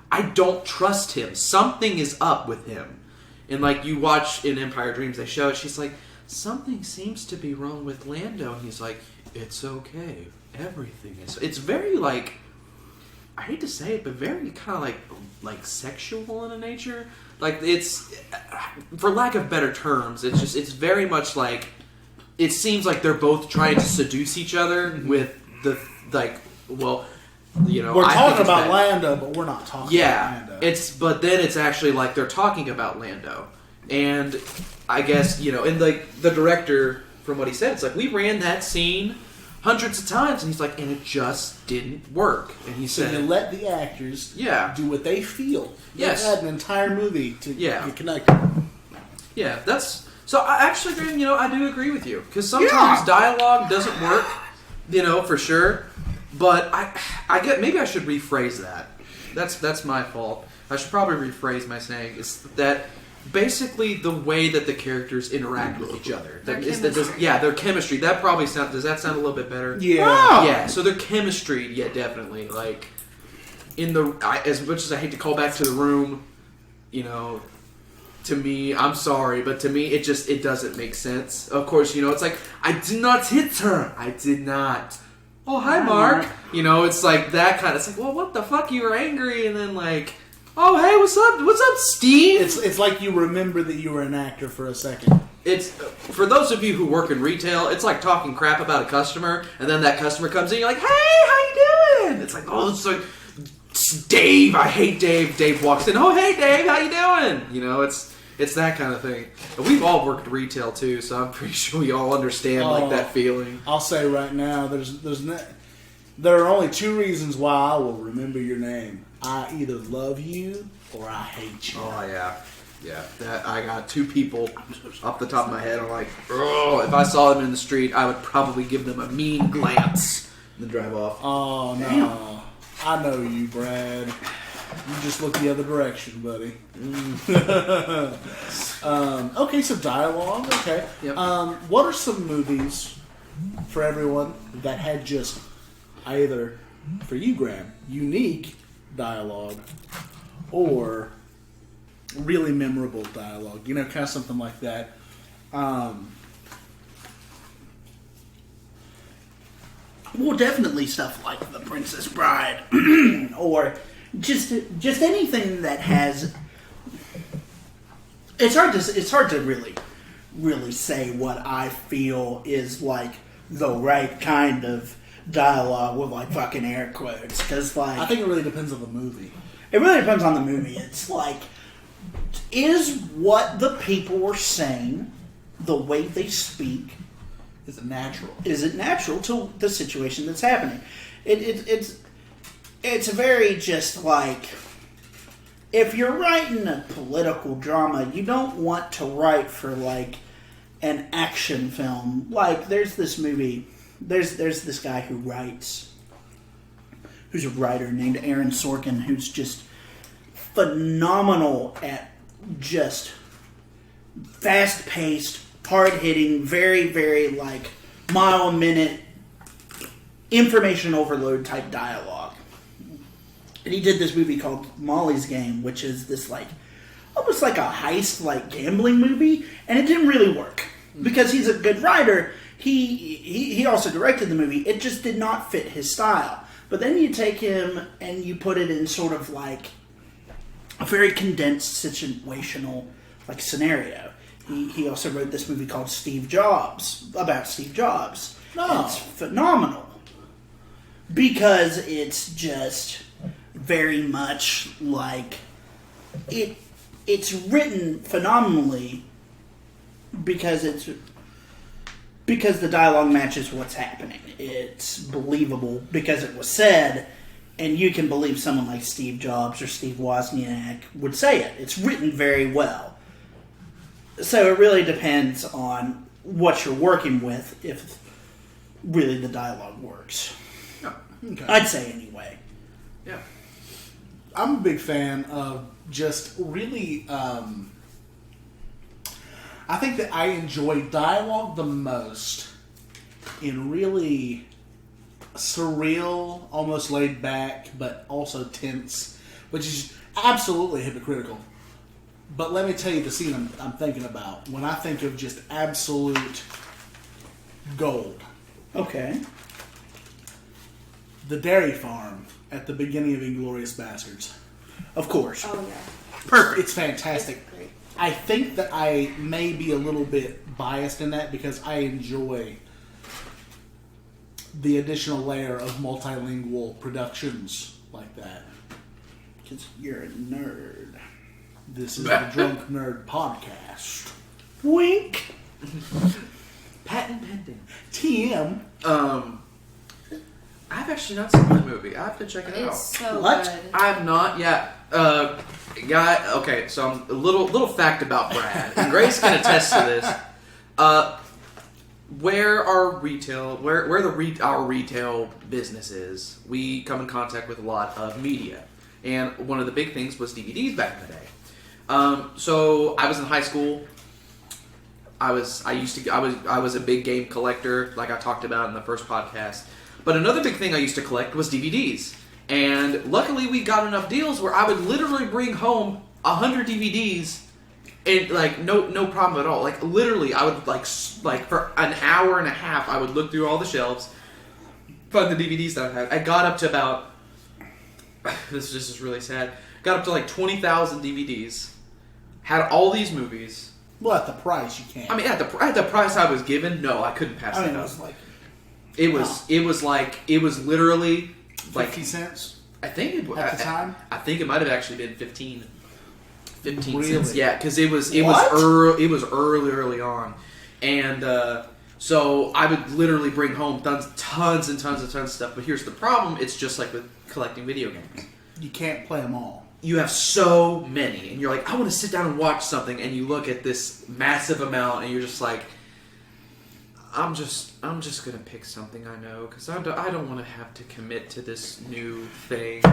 I don't trust him. Something is up with him." And like you watch in Empire Dreams, they show it. She's like, "Something seems to be wrong with Lando," and he's like, "It's okay. Everything is." It's very like, I hate to say it, but very kind of like sexual in a nature. Like it's, for lack of better terms, it's very much like, it seems like they're both trying to seduce each other with the like, well, you know, We're I think talking it's about bad. Lando, but we're not talking Yeah, about Lando. but then it's actually like they're talking about Lando, and I guess, you know, and like the director, from what he said, it's like, we ran that scene hundreds of times, and he's like, and it just didn't work. And he So said, you let the actors Yeah. do what they feel. Yes. They had an entire movie to Yeah. get connected. yeah, that's so. I actually, Graham, you know, I do agree with you, because sometimes dialogue doesn't work, you know, for sure. But I get, maybe I should rephrase that. That's my fault. I should probably rephrase my saying is that basically the way that the characters interact with each other. Their Their chemistry. That probably does that sound a little bit better? Yeah. Oh. Yeah, so their chemistry, yeah, definitely. Like, as much as I hate to call back to The Room, you know, to me, I'm sorry, but to me, it doesn't make sense. Of course, you know, it's like, I did not hit her. I did not. Oh, hi, Mark. You know, it's like that kind of, it's like, well, what the fuck? You were angry, and then like, oh, hey, what's up? What's up, Steve? It's like you remember that you were an actor for a second. It's, for those of you who work in retail, it's like talking crap about a customer, and then that customer comes in, you're like, hey, how you doing? It's like, oh, it's like, Dave, I hate Dave. Dave walks in, oh, hey, Dave, how you doing? You know, it's that kind of thing. And we've all worked retail, too, so I'm pretty sure we all understand, like, that feeling. I'll say right now, there are only two reasons why I will remember your name. I either love you or I hate you. Oh, yeah. Yeah, that I got two people off the top of my head. I'm like, oh, if I saw them in the street, I would probably give them a mean glance and then drive off. Oh, no. I know you, Brad. You just look the other direction, buddy. Okay, so dialogue. Okay. Yep. What are some movies for everyone that had just either, for you, Graham, unique dialogue or really memorable dialogue? You know, kind of something like that. Well, definitely stuff like The Princess Bride, or just anything that has. It's hard to really say what I feel is like the right kind of dialogue with like fucking air quotes, because like I think it really depends on the movie. it really depends on the movie. It's like, is what the people are saying, the way they speak, Is it natural? is it natural to the situation that's happening? It's very just like, if you're writing a political drama, you don't want to write for like an action film. Like there's this movie, there's this guy who's a writer named Aaron Sorkin, who's just phenomenal at just fast-paced, hard-hitting, very, very like mile-a-minute information overload type dialogue. And he did this movie called Molly's Game, which is this like almost like a heist, like gambling movie, and it didn't really work because he's a good writer. He also directed the movie. It just did not fit his style. But then you take him and you put it in sort of like a very condensed situational like scenario. He also wrote this movie called Steve Jobs, about Steve Jobs. No. It's phenomenal because it's just very much like it's written phenomenally because the dialogue matches what's happening. It's believable because it was said, and you can believe someone like Steve Jobs or Steve Wozniak would say it. It's written very well. So it really depends on what you're working with if really the dialogue works. Yeah. Okay. I'd say anyway. Yeah. I'm a big fan of just really. I think that I enjoy dialogue the most in really surreal, almost laid back, but also tense, which is absolutely hypocritical. But let me tell you the scene I'm thinking about when I think of just absolute gold. Okay. The dairy farm at the beginning of Inglourious Bastards. Of course. Oh yeah. Perfect. It's fantastic. It's great. I think that I may be a little bit biased in that because I enjoy the additional layer of multilingual productions like that. Because you're a nerd. This is the Drunk Nerd Podcast. Wink. Patent pending. TM. I've actually not seen that movie. I have to check it out. It's so What? good. I've not yet. Okay, so I'm a little fact about Brad, and Grace can attest to this. Where our retail business is, we come in contact with a lot of media, and one of the big things was DVDs back in the day. So I was in high school. I was a big game collector, like I talked about in the first podcast. But another big thing I used to collect was DVDs. And luckily we got enough deals where I would literally bring home 100 DVDs and like no problem at all. Like literally I would like for an hour and a half I would look through all the shelves, find the DVDs that I had. I got up to about this is really sad. Got up to like 20,000 DVDs. Had all these movies. Well, at the price, you can't. I mean, at the price I was given, no, I couldn't pass I that mean, it up. was like It was literally like 50 cents I think it, at the time. I think it might have actually been 15 Really? cents. Yeah, because it was What? early on, and so I would literally bring home tons of stuff. But here's the problem: it's just like with collecting video games. You can't play them all. You have so many, and you're like, I want to sit down and watch something, and you look at this massive amount, and you're just like, I'm just gonna pick something I know because I don't want to have to commit to this new thing.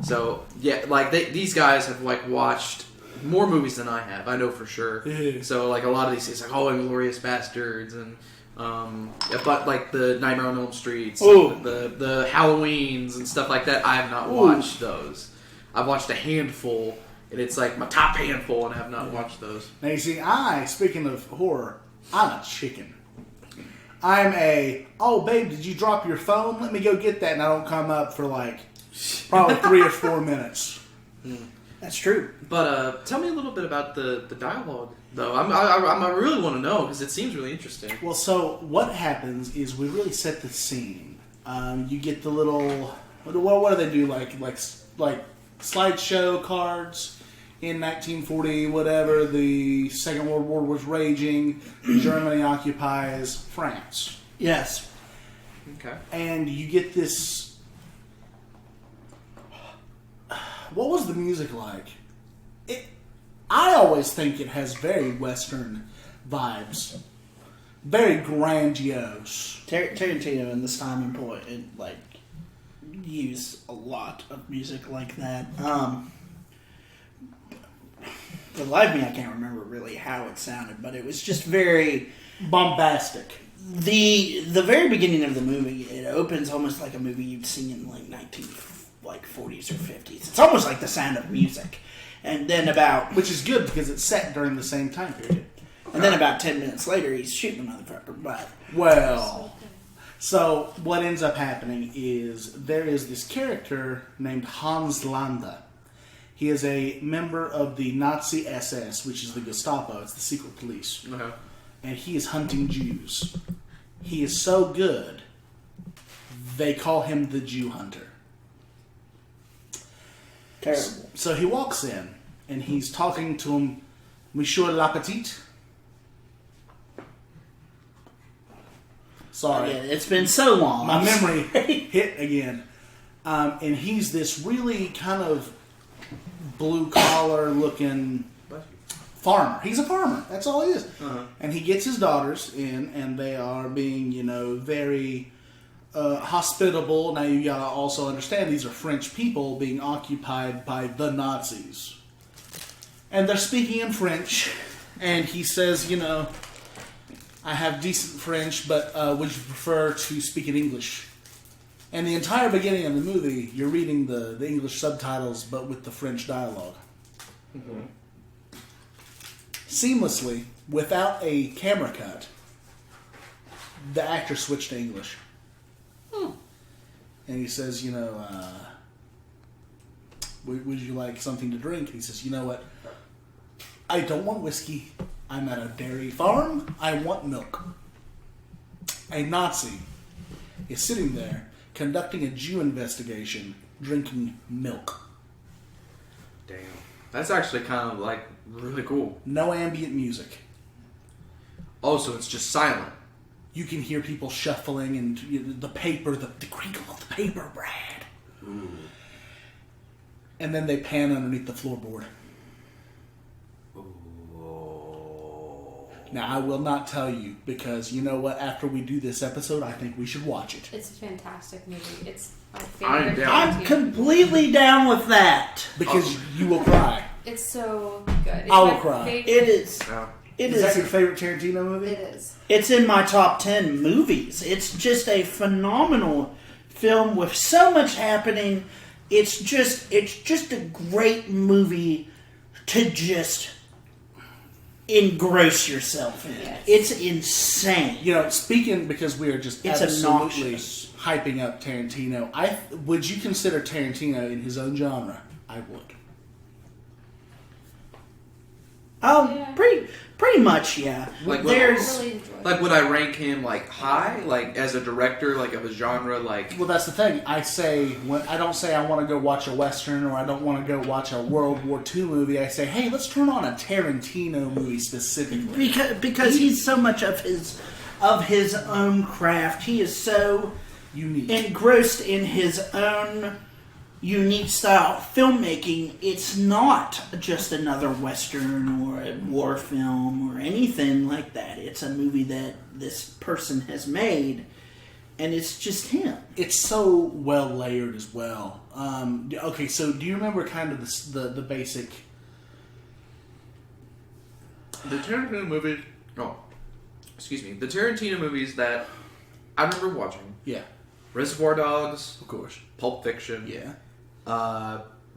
So yeah, like these guys have like watched more movies than I have. I know for sure. Yeah. So like a lot of these things, like Inglourious Bastards and but like the Nightmare on Elm Streets, Ooh. the Halloweens and stuff like that. I have not watched those. I've watched a handful, and it's like my top handful, and I have not watched those. Now you see, speaking of horror, I'm a chicken. I'm oh babe, did you drop your phone? Let me go get that, and I don't come up for like probably 3 or 4 minutes. That's true. But tell me a little bit about the dialogue, though. I really want to know because it seems really interesting. Well, so what happens is we really set the scene. You get the little what do they do like slideshow cards. In 1940, whatever, the Second World War was raging. Germany occupies France. Yes. Okay. And you get this... What was the music like? I always think it has very Western vibes. Very grandiose. Tarantino in this time employed, like, use a lot of music like that. For the life of me, I can't remember really how it sounded, but it was just very Bombastic. the very beginning of the movie. It opens almost like a movie you'd seen in like 40s or 50s. It's almost like The Sound of Music, and then Which is good because it's set during the same time period. and then about 10 minutes later, he's shooting a motherfucker. But Well, so what ends up happening is there is this character named Hans Landa. He is a member of the Nazi SS, which is the Gestapo. It's the secret police. Uh-huh. And he is hunting Jews. He is so good, they call him the Jew Hunter. terrible. So he walks in, and he's talking to him, Monsieur Lapetit. Sorry. Yeah, it's been so long. My memory hit again. And he's this really kind of blue-collar looking farmer. He's a farmer. That's all he is. Uh-huh. And he gets his daughters in, and they are being, very hospitable. Now, you gotta also understand these are French people being occupied by the Nazis. And they're speaking in French, and he says, I have decent French, but would you prefer to speak in English? And the entire beginning of the movie, you're reading the English subtitles, but with the French dialogue. Mm-hmm. Seamlessly, without a camera cut, the actor switched to English. And he says, would you like something to drink? He says, you know what? I don't want whiskey. I'm at a dairy farm. I want milk. A Nazi is sitting there conducting a Jew investigation, drinking milk. Damn. That's actually kind of like really cool. No ambient music. Oh, so it's just silent. You can hear people shuffling and the paper, the crinkle of the paper, Brad. Ooh. And then they pan underneath the floorboard. Now, I will not tell you, because you know what? After we do this episode, I think we should watch it. It's a fantastic movie. It's my I'm favorite. down. I'm completely down with that. Because you will cry. It's so good. It's I will my cry. favorite- It is. Oh. It Is that your is. favorite Tarantino movie? It is. It's in my top 10 movies. It's just a phenomenal film with so much happening. It's just a great movie to just engross yourself in. Yes. It's insane. Speaking, because we are just It's absolutely obnoxious. hyping up Tarantino, would you consider Tarantino in his own genre? I would. Yeah. Pretty much, yeah. Like what- There's Really enjoyed. Like, would I rank him like high, like as a director, like of a genre, like? Well, that's the thing. I don't say I want to go watch a Western or I don't want to go watch a World War II movie. I say, hey, let's turn on a Tarantino movie specifically. because he's so much of his own craft. He is so Unique. engrossed in his own unique style of filmmaking. It's not just another Western or a war film or anything like that. It's a movie that this person has made, and it's just him. It's so well layered as well. Okay, so do you remember kind of the basic? The Tarantino movies. Oh, excuse me. The Tarantino movies that I remember watching: Yeah, Reservoir Dogs, of course. Pulp Fiction, Yeah,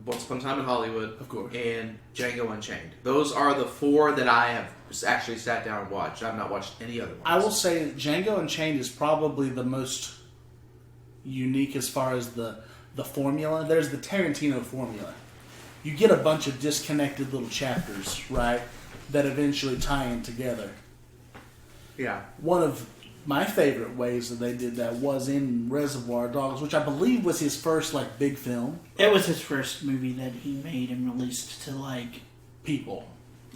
Once Upon a Time in Hollywood, Of course. and Django Unchained. Those are the 4 that I have actually sat down and watched. I've not watched any other ones. I will say that Django Unchained is probably the most unique as far as the formula. There's the Tarantino formula. You get a bunch of disconnected little chapters, right, that eventually tie in together. Yeah. One of my favorite ways that they did that was in Reservoir Dogs, which I believe was his first big film. It was his first movie that he made and released to People.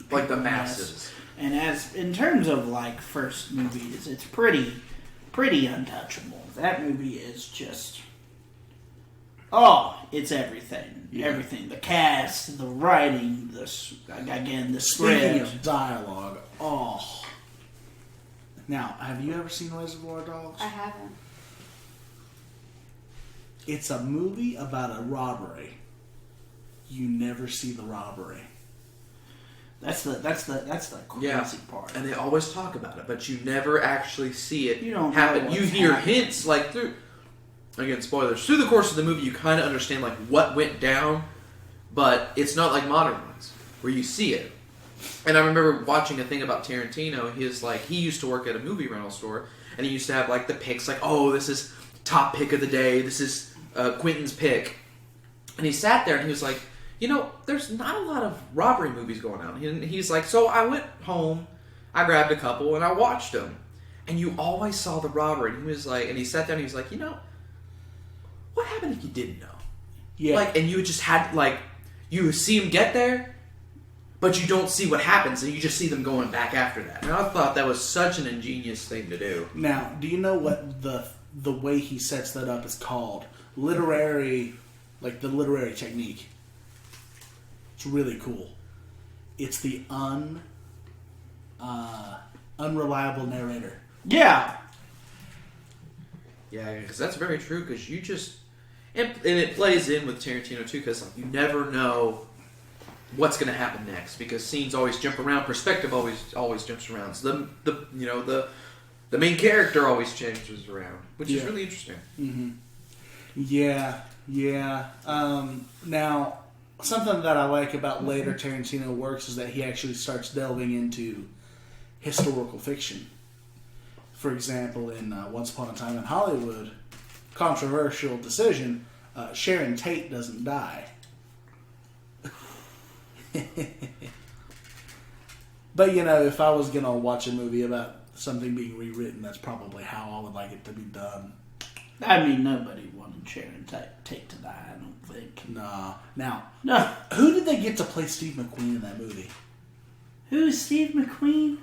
Like the masses. And as in terms of first movies, it's pretty untouchable. That movie is just it's everything. Yeah. Everything. The cast, the writing, the Speaking script. of dialogue, Now, have you ever seen Reservoir Dogs? I haven't. It's a movie about a robbery. You never see the robbery. That's the crazy Yeah. part. And they always talk about it, but you never actually see it You don't know happen. what's You hear happening. hints through. Again, spoilers. Through the course of the movie, you kind of understand what went down, but it's not like modern ones where you see it. And I remember watching a thing about Tarantino. He used to work at a movie rental store, and he used to have the picks. This is top pick of the day. This is Quentin's pick. And he sat there and he was like, there's not a lot of robbery movies going on. And he's like, so I went home, I grabbed a couple, and I watched them. And you always saw the robbery. And he was like, and he sat down and he was like, what happened if you didn't know? Yeah. And you just had, you see him get there, but you don't see what happens, and you just see them going back after that. And I thought that was such an ingenious thing to do. Now, do you know what the way he sets that up is called? Literary, the literary technique. It's really cool. It's the unreliable narrator. Yeah. Yeah, because that's very true, because you just... And it plays in with Tarantino, too, because you never know what's going to happen next, because scenes always jump around, perspective always jumps around. So the main character always changes around, which is really interesting. Mm-hmm. Yeah. Now, something that I like about later Tarantino works is that he actually starts delving into historical fiction. For example, in Once Upon a Time in Hollywood, controversial decision, Sharon Tate doesn't die. But if I was going to watch a movie about something being rewritten, that's probably how I would like it to be done. I mean, nobody wanted Sharon Tate to die, I don't think. Nah. Now, No. who did they get to play Steve McQueen in that movie? Who is Steve McQueen?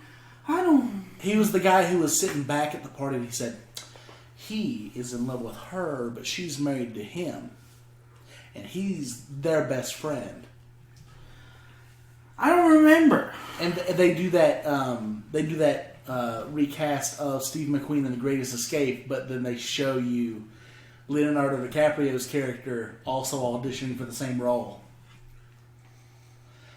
I don't... He was the guy who was sitting back at the party and he said, he is in love with her, but she's married to him. And he's their best friend. I don't remember. And they do that recast of Steve McQueen in The Greatest Escape, but then they show you Leonardo DiCaprio's character also auditioning for the same role.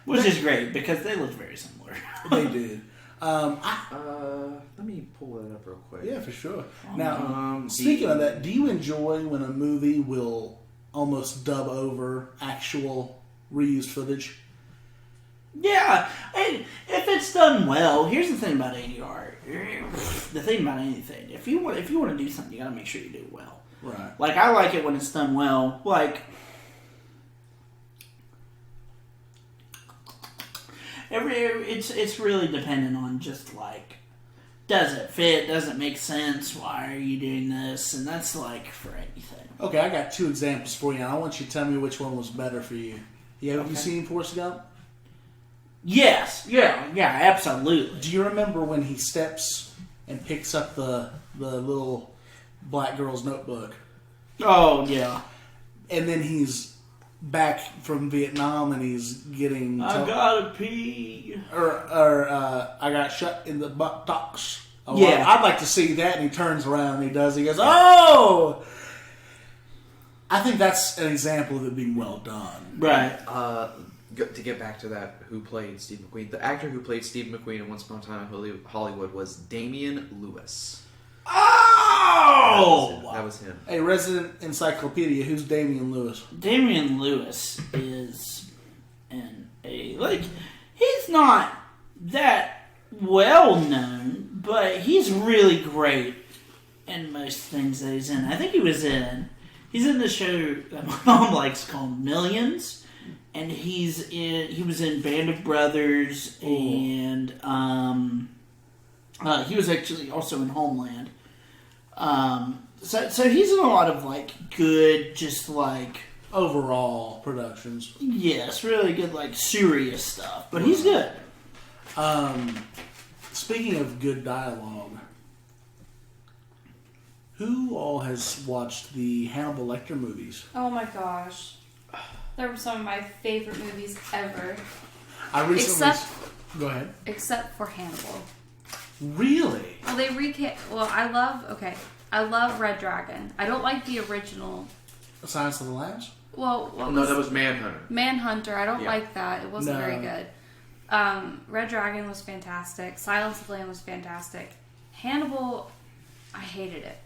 Which is great, because they look very similar. They did. Let me pull that up real quick. Yeah, for sure. Now, speaking of that, do you enjoy when a movie will almost dub over actual reused footage? Yeah, and if it's done well, here's the thing about ADR. The thing about anything, if you want to do something, you gotta make sure you do it well. Right. I like it when it's done well. It's really dependent on just does it fit? Does it make sense? Why are you doing this? And that's for anything. Okay, I got 2 examples for you, and I want you to tell me which one was better for you. Have you seen Forrest Gump? Yes, yeah, absolutely. Do you remember when he steps and picks up the little black girl's notebook? Oh yeah. And then he's back from Vietnam and he's getting I gotta pee. I got shot in the buttocks. Oh, Yeah. I'd like to see that. And he turns around and he goes, oh! I think that's an example of it being well done. Right. To get back to that, who played Steve McQueen? The actor who played Steve McQueen in Once Upon a Time in Hollywood was Damian Lewis. Oh! That was him. A resident encyclopedia. Who's Damian Lewis? Damian Lewis is he's not that well known, but he's really great in most things that he's in. I think he's in the show that my mom likes called Millions, and he was in Band of Brothers, and he was actually also in Homeland. So he's in a lot of good, just Overall productions. yes, really good serious stuff. But he's good. Speaking of good dialogue, who all has watched the Hannibal Lecter movies? Oh my gosh. They were some of my favorite movies ever. I recently... Except- Go ahead. Except for Hannibal. Really? Well, I love Red Dragon. I don't like the original. Silence of the Lambs? Well, No, that was Manhunter. Manhunter. I don't Yeah. like that. It wasn't No. very good. Red Dragon was fantastic. Silence of the Lamb was fantastic. Hannibal, I hated it.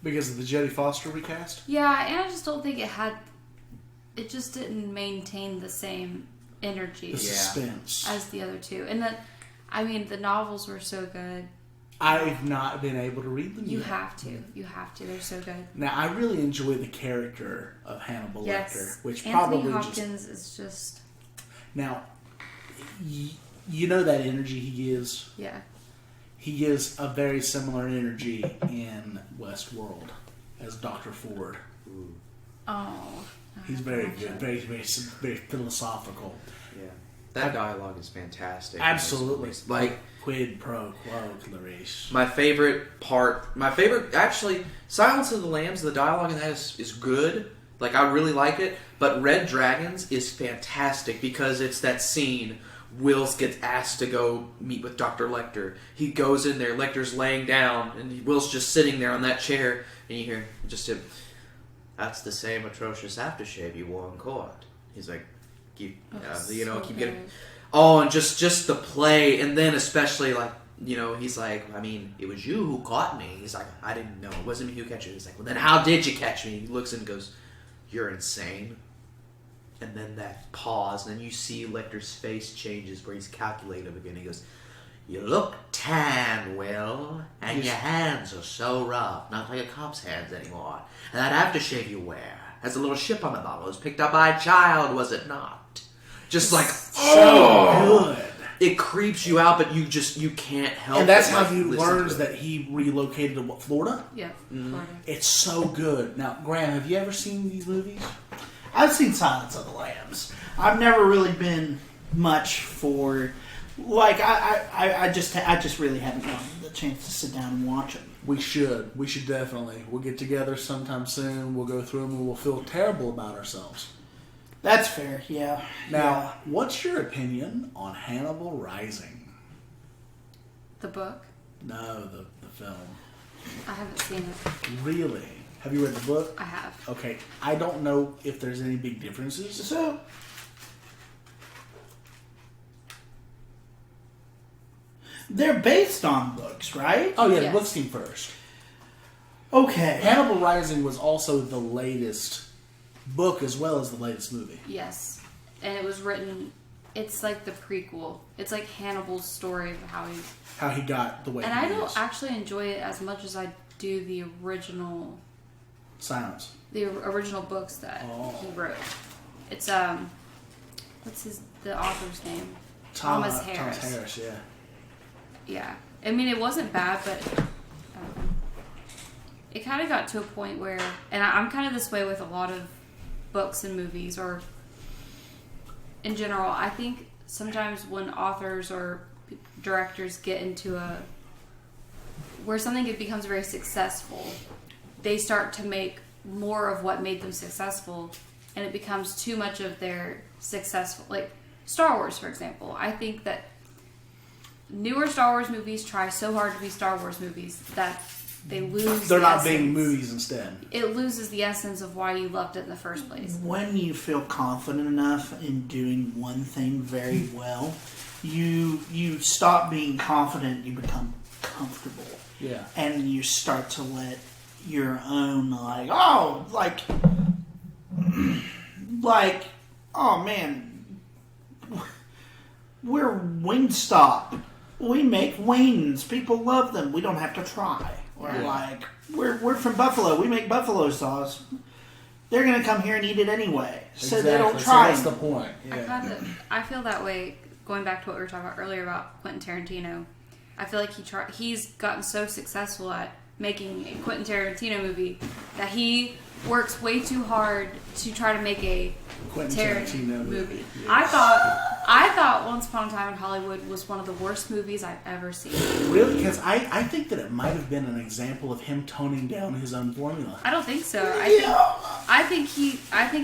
Because of the Jodie Foster recast? Yeah, and I just don't think it just didn't maintain the same energy The suspense. as the other two. And the novels were so good. I've not been able to read them You yet. have to. You have to. They're so good. Now, I really enjoy the character of Hannibal Yes. Lecter, which Anthony probably Hopkins is just... Now, you know that energy he gives? Yeah. He gives a very similar energy in Westworld as Dr. Ford. Oh. He's very good, very, very, very philosophical. Yeah. That dialogue is fantastic. Absolutely. Like, Quid pro quo, Clarice. my favorite, actually, Silence of the Lambs, the dialogue in that is good. Like, I really like it. But Red Dragons is fantastic because it's that scene. Wills gets asked to go meet with Dr. Lecter. He goes in there, Lecter's laying down, and Will's just sitting there on that chair, and you hear just him, "That's the same atrocious aftershave you wore in court." He's like, keep getting... good. Oh, and just the play, and then especially he's like, "I mean, it was you who caught me." He's like, "I didn't know. It wasn't me who catch you." He's like, "Well, then how did you catch me?" He looks and goes, "You're insane." And then that pause, and then you see Lecter's face changes where he's calculative again. He goes, "You look tan, Will, and your hands are so rough, not like a cop's hands anymore. And that aftershave you wear has a little ship on the bottle. It was picked up by a child, was it not?" Just So good. it creeps you out, but you can't help. And that's but, how like, he listen learns to it. that he relocated to Florida. Yeah. Mm-hmm. Florida. It's so good. Now, Graham, have you ever seen these movies? I've seen Silence of the Lambs. I've never really been much for I just really haven't gotten the chance to sit down and watch them. We should. We should definitely. We'll get together sometime soon. We'll go through them and we'll feel terrible about ourselves. That's fair, yeah. Now, what's your opinion on Hannibal Rising? The book? No, the film. I haven't seen it. Really? Have you read the book? I have. Okay, I don't know if there's any big differences. So, they're based on books, right? Oh yeah, Yes. the books came first. Okay. Hannibal Rising was also the latest book as well as the latest movie. Yes. And it was written... It's like the prequel. It's like Hannibal's story of How he got the way And he I don't is. actually enjoy it as much as I do the original... Silence. The original books that he wrote. It's, what's the author's name? Thomas Harris. Thomas Harris, yeah. Yeah. I mean, it wasn't bad, but it kind of got to a point where, and I'm kind of this way with a lot of books and movies, or in general, I think sometimes when authors or directors get into where something becomes very successful, they start to make more of what made them successful, and it becomes too much of their successful, like Star Wars, for example. I think that newer Star Wars movies try so hard to be Star Wars movies that they lose. They're the not essence. being movies instead. It loses the essence of why you loved it in the first place. When you feel confident enough in doing one thing very well, you stop being confident. You become comfortable. Yeah. And you start to let your own like oh man, we're Wingstop. We make wings. People love them. We don't have to try. Or like we're from Buffalo. We make buffalo sauce. They're gonna come here and eat it anyway, so they don't try. So that's the point. Yeah. I feel that way. Going back to what we were talking about earlier about Quentin Tarantino, I feel like he's gotten so successful at making a Quentin Tarantino movie that he works way too hard to try to make a Quentin Tarantino movie. Yeah. I thought Once Upon a Time in Hollywood was one of the worst movies I've ever seen. Really? Because I think that it might have been an example of him toning down his own formula. I don't think so. I think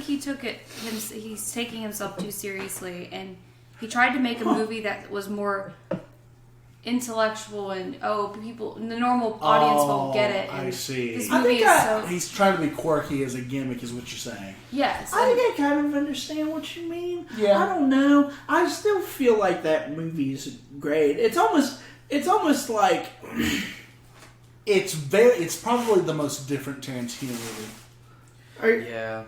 he took it. He's taking himself too seriously, and he tried to make a movie that was more intellectual and people, the normal audience won't get it. And I see. This movie He's trying to be quirky as a gimmick, is what you're saying. Yes. I think I kind of understand what you mean. Yeah. I don't know. I still feel like that movie is great. It's almost like it's probably the most different Tarantino movie. Yeah.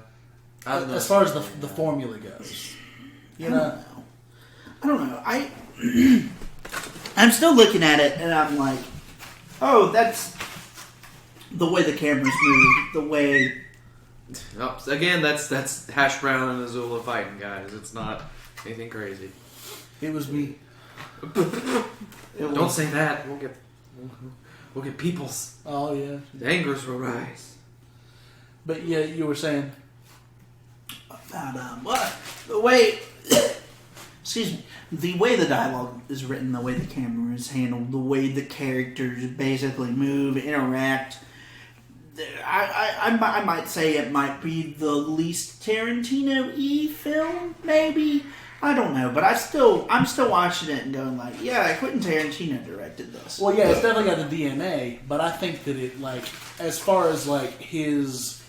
As far as the formula goes. You know? I don't know. I'm still looking at it and I'm like, oh, that's the way the cameras move, the way. Oh, again, that's Hash Brown and Azula fighting, guys. It's not anything crazy. It was me. Don't say that. We'll get people's. Oh yeah. The angers will rise. But yeah, you were saying About what the way. Excuse me. The way the dialogue is written, the way the camera is handled, the way the characters basically move, interact. I might say it might be the least Tarantino-y film, maybe. I don't know, but I'm still watching it and going like, yeah, Quentin Tarantino directed this. well, yeah, it's definitely got the DNA, but I think that it as far as his.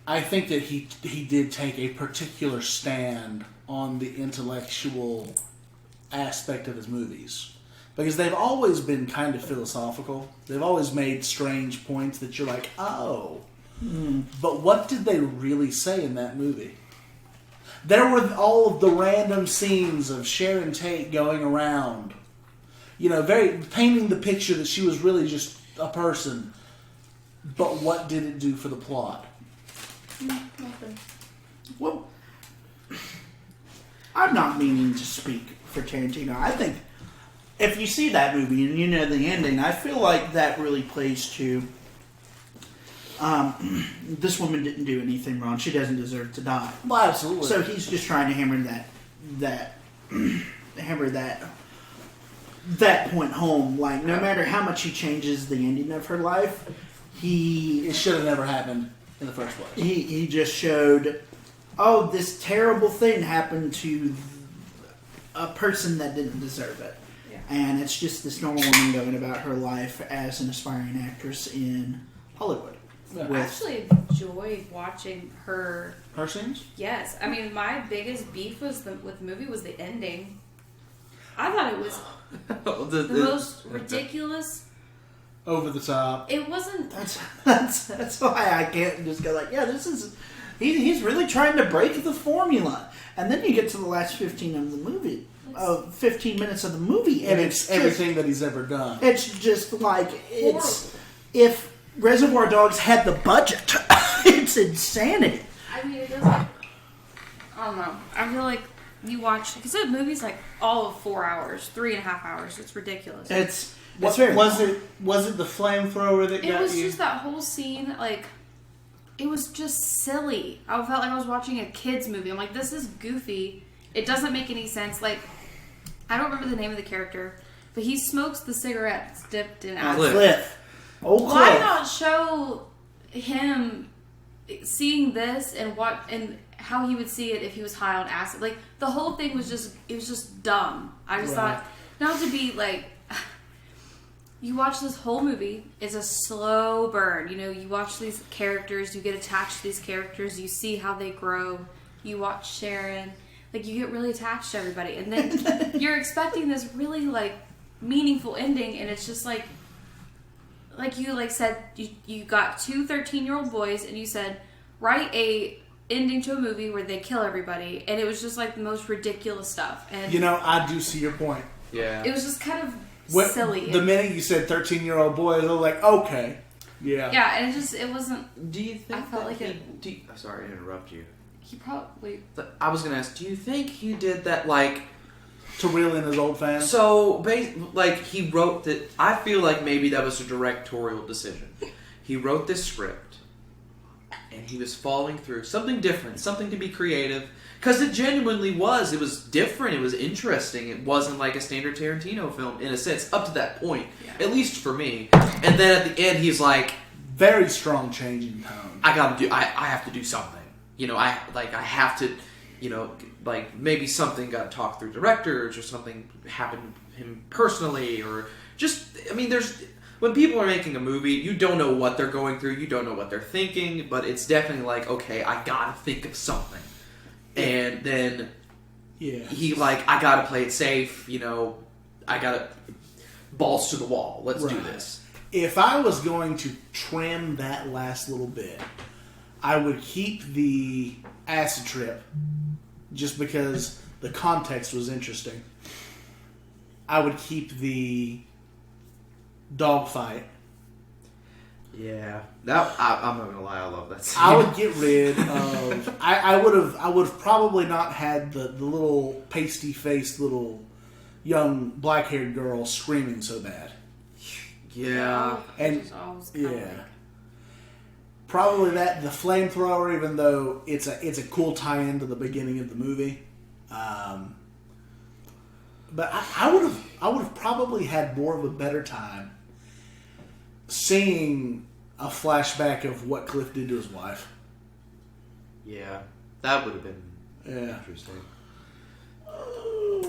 I think that he did take a particular stand on the intellectual aspect of his movies. Because they've always been kind of philosophical. They've always made strange points that you're like, oh. But what did they really say in that movie? There were all of the random scenes of Sharon Tate going around, very painting the picture that she was really just a person. But what did it do for the plot? Nothing. Well, I'm not meaning to speak for Tarantino. I think if you see that movie and you know the ending, I feel like that really plays to this woman didn't do anything wrong. She doesn't deserve to die. Well, absolutely. So he's just trying to hammer that point home. Like, no matter how much he changes the ending of her life, it should have never happened in the first place. He just showed, oh, this terrible thing happened to a person that didn't deserve it. Yeah. And it's just this normal woman going about her life as an aspiring actress in Hollywood. Yeah. I actually enjoyed watching her. Her scenes? Yes, I mean my biggest beef with the movie was the ending. I thought it was the most ridiculous. Over the top. It wasn't. That's why I can't just go like, yeah, this is. He's really trying to break the formula, and then you get to the last 15 of the movie, 15 minutes of the movie, and it's everything that he's ever done. It's just like if Reservoir Dogs had the budget, it's insanity. I mean, it doesn't. I don't know. I feel like you watch because the movie's like all of 4 hours, 3.5 hours. It's ridiculous. It's was very it the flamethrower that got you? It was just that whole scene, like, it was just silly. I felt like I was watching a kid's movie. I'm like, this is goofy. It doesn't make any sense. Like, I don't remember the name of the character, but he smokes the cigarettes dipped in acid. Cliff. Old Cliff. Why not show him seeing this and how he would see it if he was high on acid. Like, the whole thing was just dumb. I just Right. thought, not to be like, you watch this whole movie, it's a slow burn. You know, you watch these characters, you get attached to these characters, you see how they grow. You watch Sharon, like, you get really attached to everybody. And then you're expecting this really, like, meaningful ending, and it's just like you like said, you got two 13-year-old boys, and you said, write a ending to a movie where they kill everybody, and it was just like the most ridiculous stuff. And You know, I do see your point. Yeah. it was just kind of What, silly. The minute you said 13-year-old boys, I was like, okay. Yeah. Yeah, and it wasn't. Do you think I felt that like he, it- do you- I'm sorry to interrupt you. He probably. I was gonna ask, do you think he did that like To reel in his old fans. so? Like he wrote that. I feel like maybe that was a directorial decision. He wrote this script, and he was following through something different, something to be creative. Because it genuinely was. It was different. It was interesting. It wasn't like a standard Tarantino film in a sense up to that point, Yeah. at least for me. And then at the end, he's like, Very strong change in tone. I have to do something. You know, I have to, you know, like maybe something got talked through directors or something happened to him personally or just, I mean, when people are making a movie, you don't know what they're going through, you don't know what they're thinking, but it's definitely like, okay, I gotta think of something. And then Yeah. I gotta play it safe, you know, I gotta balls to the wall, let's do Right. this. If I was going to trim that last little bit, I would keep the acid trip just because the context was interesting. I would keep the dogfight. Yeah, that I'm not gonna lie, I love that scene. I would get rid of. I would have probably not had the little pasty faced little young black haired girl screaming so bad. Yeah. And- Just always kinda Yeah. like- Probably that the flamethrower, even though it's a cool tie-in to the beginning of the movie. But I would have probably had more of a better time seeing a flashback of what Cliff did to his wife. Yeah, that would have been Yeah. interesting.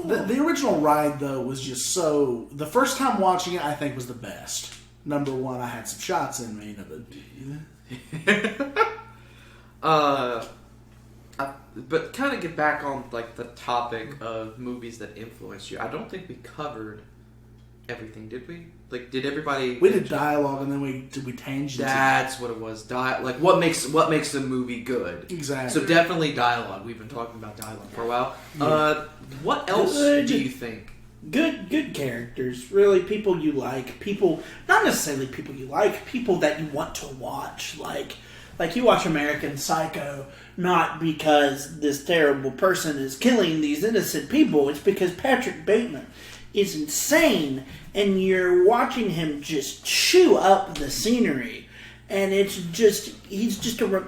The original ride though was just so. The first time watching it, I think was the best. Number one, I had some shots in me. But kind of get back on like the topic of movies that influenced you. I don't think we covered everything, did we? Like, did everybody? We did dialogue and then we tangented. That's what it was. Like, what makes a movie good? Exactly. So definitely dialogue. We've been talking about dialogue for a while. What else Good. do you think? Good characters, really people you like, people not necessarily people you like, people that you want to watch. Like you watch American Psycho not because this terrible person is killing these innocent people. It's because Patrick Bateman is insane, and you're watching him just chew up the scenery, and he's just a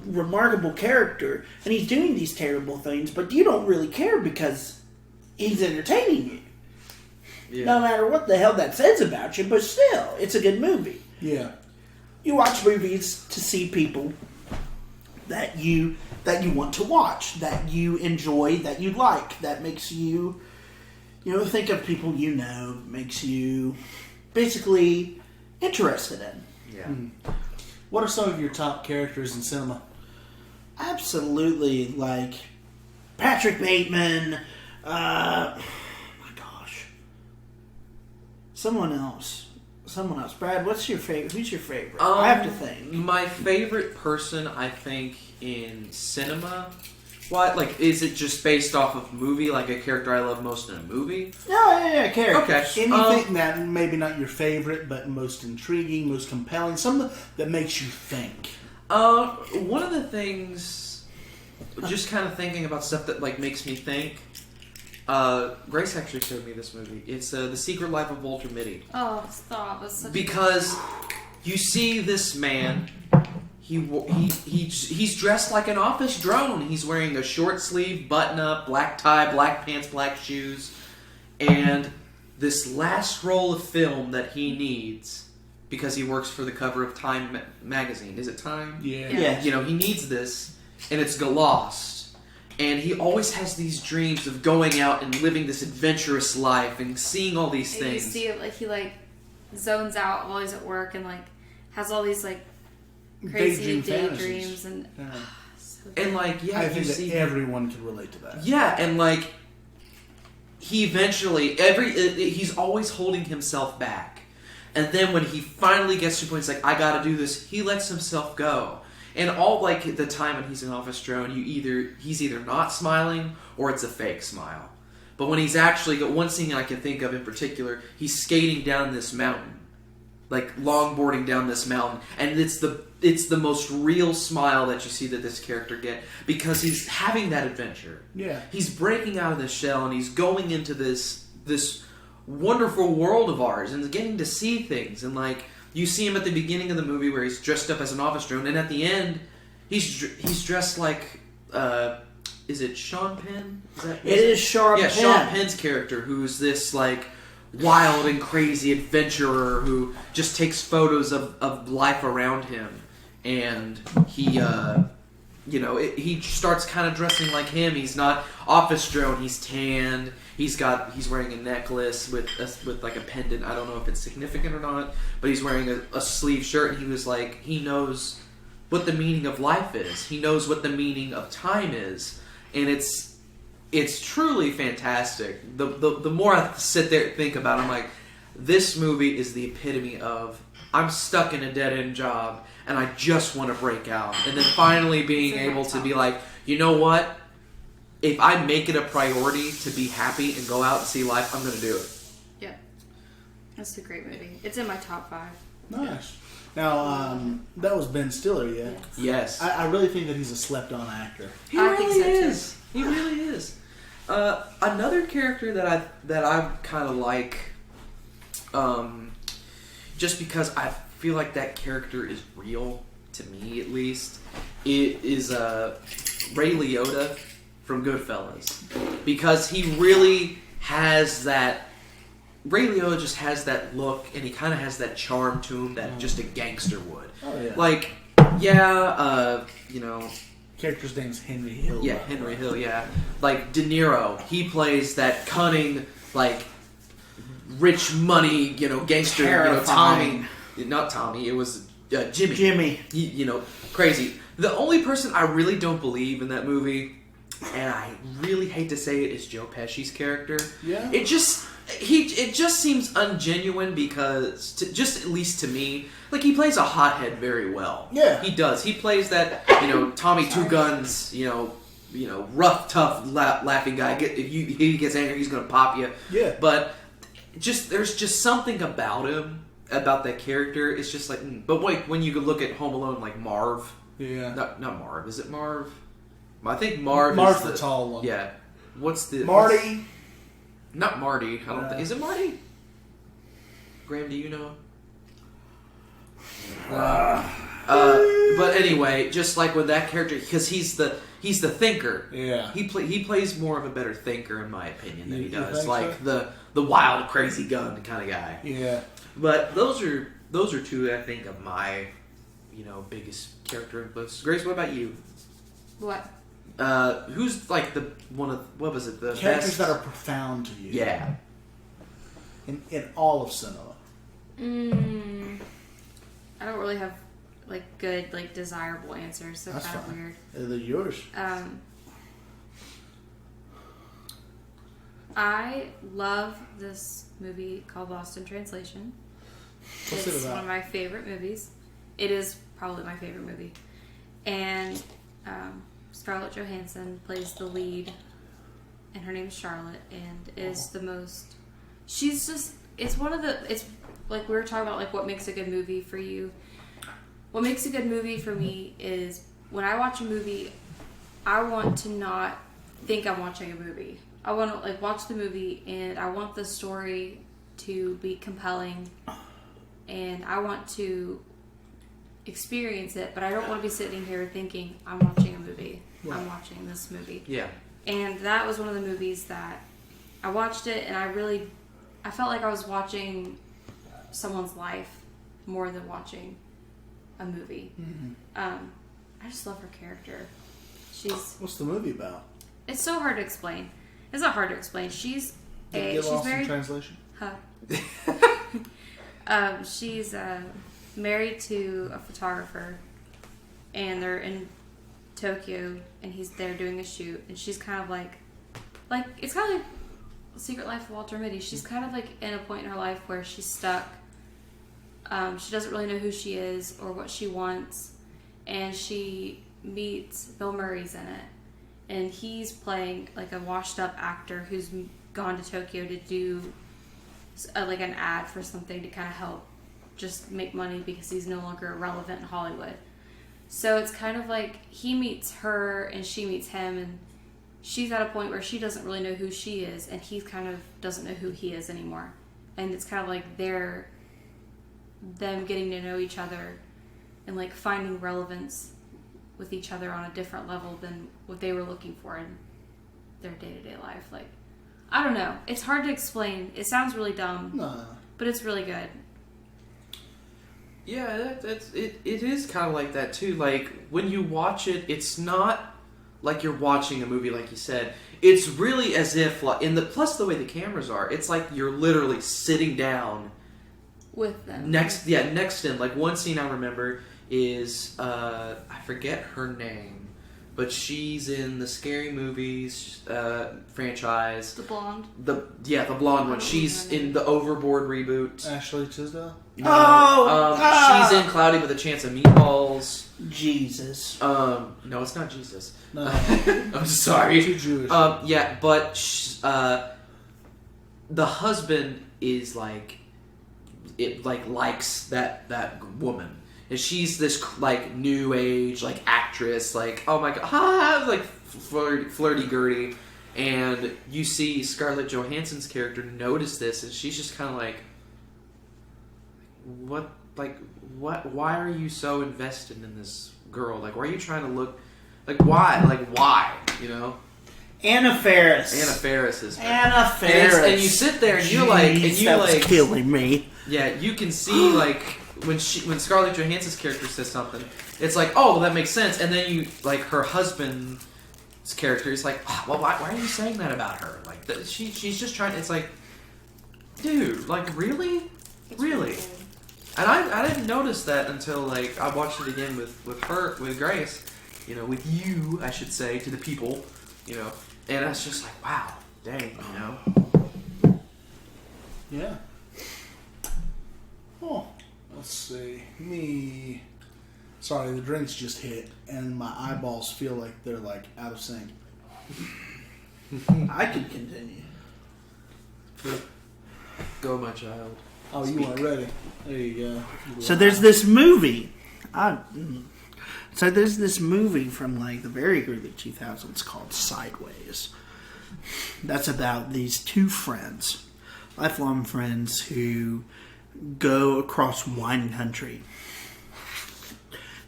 remarkable character, and he's doing these terrible things, but you don't really care because he's entertaining you. Yeah. No matter what the hell that says about you, but still, it's a good movie. Yeah. You watch movies to see people that you want to watch, that you enjoy, that you like, that makes you, think of people makes you basically interested in. Yeah. What are some of your top characters in cinema? Absolutely, like Patrick Bateman. My gosh, someone else. Brad, what's your favorite? Who's your favorite? I have to think. My favorite person, I think, in cinema. What? Like, is it just based off of movie? Like a character I love most in a movie? Yeah, characters. Okay. Anything that maybe not your favorite, but most intriguing, most compelling, something that makes you think. One of the things, just kind of thinking about stuff that like makes me think. Grace actually showed me this movie. It's The Secret Life of Walter Mitty. Oh, stop! It's such Because you see this man, he's dressed like an office drone. He's wearing a short sleeve button up, black tie, black pants, black shoes, and this last roll of film that he needs because he works for the cover of Time magazine. Is it Time? Yeah. Yeah. You know, he needs this, and it's lost. And he always has these dreams of going out and living this adventurous life and seeing all these And you things. see it like he like zones out while he's at work and like has all these like crazy Daydream daydreams fantasies. and Yeah. so And like, yeah, I you think that see everyone can relate to that. Yeah, and like he eventually he's always holding himself back. And then when he finally gets to a point, he's like, I gotta do this, he lets himself go. And all like the time when he's in Office Drone, he's either not smiling or it's a fake smile. But when he's actually, one scene I can think of in particular, he's skating down this mountain, like longboarding down this mountain, and it's the most real smile that you see that this character get, because he's having that adventure. Yeah. He's breaking out of this shell and he's going into this wonderful world of ours and getting to see things. And like, you see him at the beginning of the movie where he's dressed up as an office drone, and at the end he's dressed like is it Sean Penn? It is Sean Penn. Sean Penn's character, who's this like wild and crazy adventurer who just takes photos of life around him, and he he starts kind of dressing like him. He's not office drone. He's tanned. He's wearing a necklace with like a pendant. I don't know if it's significant or not, but he's wearing a sleeve shirt. And he was like, he knows what the meaning of life is. He knows what the meaning of time is, and it's truly fantastic. The more I sit there and think about it, I'm like, this movie is the epitome of, I'm stuck in a dead-end job and I just want to break out. And then finally being able to be like, you know what? If I make it a priority to be happy and go out and see life, I'm going to do it. yeah. That's a great movie. It's in my top 5. Nice. Now, that was Ben Stiller, yeah? Yes. Yes. I really think that he's a slept-on actor. He I really think so, too. is. He really is. Another character that I kind of like, just because I feel like that character is real to me, at least, it is Ray Liotta from Goodfellas, because he really has that. Ray Liotta just has that look, and he kind of has that charm to him that just a gangster would. Oh, yeah. Like, Character's name's Henry Hill. yeah, Henry Hill, yeah. Like De Niro, he plays that cunning, like rich money, gangster, Terrifying. Tommy. Not Tommy, it was Jimmy. Jimmy. Crazy. The only person I really don't believe in that movie, and I really hate to say it, is Joe Pesci's character. Yeah? It just seems ungenuine, because just at least to me, like, he plays a hothead very well. Yeah. He does. He plays that, Tommy Two Guns, rough, tough, laughing guy. If he gets angry, he's gonna pop you. Yeah. But there's just something about him, about that character. It's just like, but wait, when you look at Home Alone, like Marv. Yeah. Not Marv. Is it Marv? I think Marv Marv's is the tall one. Yeah. What's the Marty. Not Marty. I don't think. Is it Marty? Graham, do you know? But anyway, just like with that character, because he's the thinker. Yeah. He plays more of a better thinker, in my opinion, than You he does think like so? the wild, crazy gun kind of guy. Yeah. But those are two, I think, of my biggest character influences. Grace, what about you? What? Who's like the what was it, the Characters best? that are profound to you. Yeah. In all of cinema. I don't really have like good, like desirable answers. They're That's kind of fine. weird. They're yours. I love this movie called Lost in Translation. What's it It's about? one of my favorite movies. It is probably my favorite movie. And Scarlett Johansson plays the lead, and her name is Charlotte, and is the most... She's just... It's one of the... It's like we were talking about, like, what makes a good movie for you. What makes a good movie for me is when I watch a movie, I want to not think I'm watching a movie. I want to like watch the movie, and I want the story to be compelling, and I want to experience it, but I don't want to be sitting here thinking I'm watching a movie. Right. I'm watching this movie. Yeah. And that was one of the movies that I watched it, and I felt like I was watching someone's life more than watching a movie. I just love her character. What's the movie about? It's so hard to explain. It's not hard to explain. She's Get lost in married. translation. She's married to a photographer, and they're in Tokyo, and he's there doing a shoot, and she's kind of like it's kind of like Secret Life of Walter Mitty. She's kind of like in a point in her life where she's stuck. She doesn't really know who she is or what she wants, and she meets Bill Murray's in it, and he's playing like a washed up actor who's gone to Tokyo to do like an ad for something to kind of help just make money because he's no longer relevant in Hollywood. So it's kind of like he meets her and she meets him, and she's at a point where she doesn't really know who she is, and he kind of doesn't know who he is anymore. And it's kind of like them getting to know each other and like finding relevance with each other on a different level than what they were looking for in their day-to-day life. Like, I don't know. It's hard to explain. It sounds really dumb, but it's really good. Yeah, it is kind of like that too. Like when you watch it, it's not like you're watching a movie, like you said. It's really as if, like, plus the way the cameras are, it's like you're literally sitting down with them next to them. Like one scene I remember is I forget her name, but she's in the Scary Movies franchise. The blonde. The blonde one. She's in the Overboard reboot. Ashley Tisdale. She's in Cloudy with a Chance of Meatballs. Jesus. No, it's not Jesus. No. I'm sorry. Too Jewish. But the husband is likes that woman, and she's this like new age like actress, like, oh my god, like flirty gurdy, and you see Scarlett Johansson's character notice this, and she's just kind of like, what, why are you so invested in this girl? Like, why are you trying to look, why, you know? Anna Faris. Anna Faris is her. Anna Faris. And you sit there and you're like, that's killing me. Yeah, you can see like when Scarlett Johansson's character says something, it's like, oh, well, that makes sense. And then you like her husband's character is like, well, why are you saying that about her? Like she's just trying. It's like, dude, like really. And I didn't notice that until like I watched it again with Grace, you know, with you, I should say, to the people, you know, and it's just like, wow, dang, you know. Yeah. Oh, let's see. Sorry, the drinks just hit, and my eyeballs feel like they're like out of sync. I could continue. Go, my child. Oh, you weren't ready. There you go. So there's this movie. There's this movie from like the very early 2000s called Sideways. That's about these two friends, lifelong friends, who go across wine country.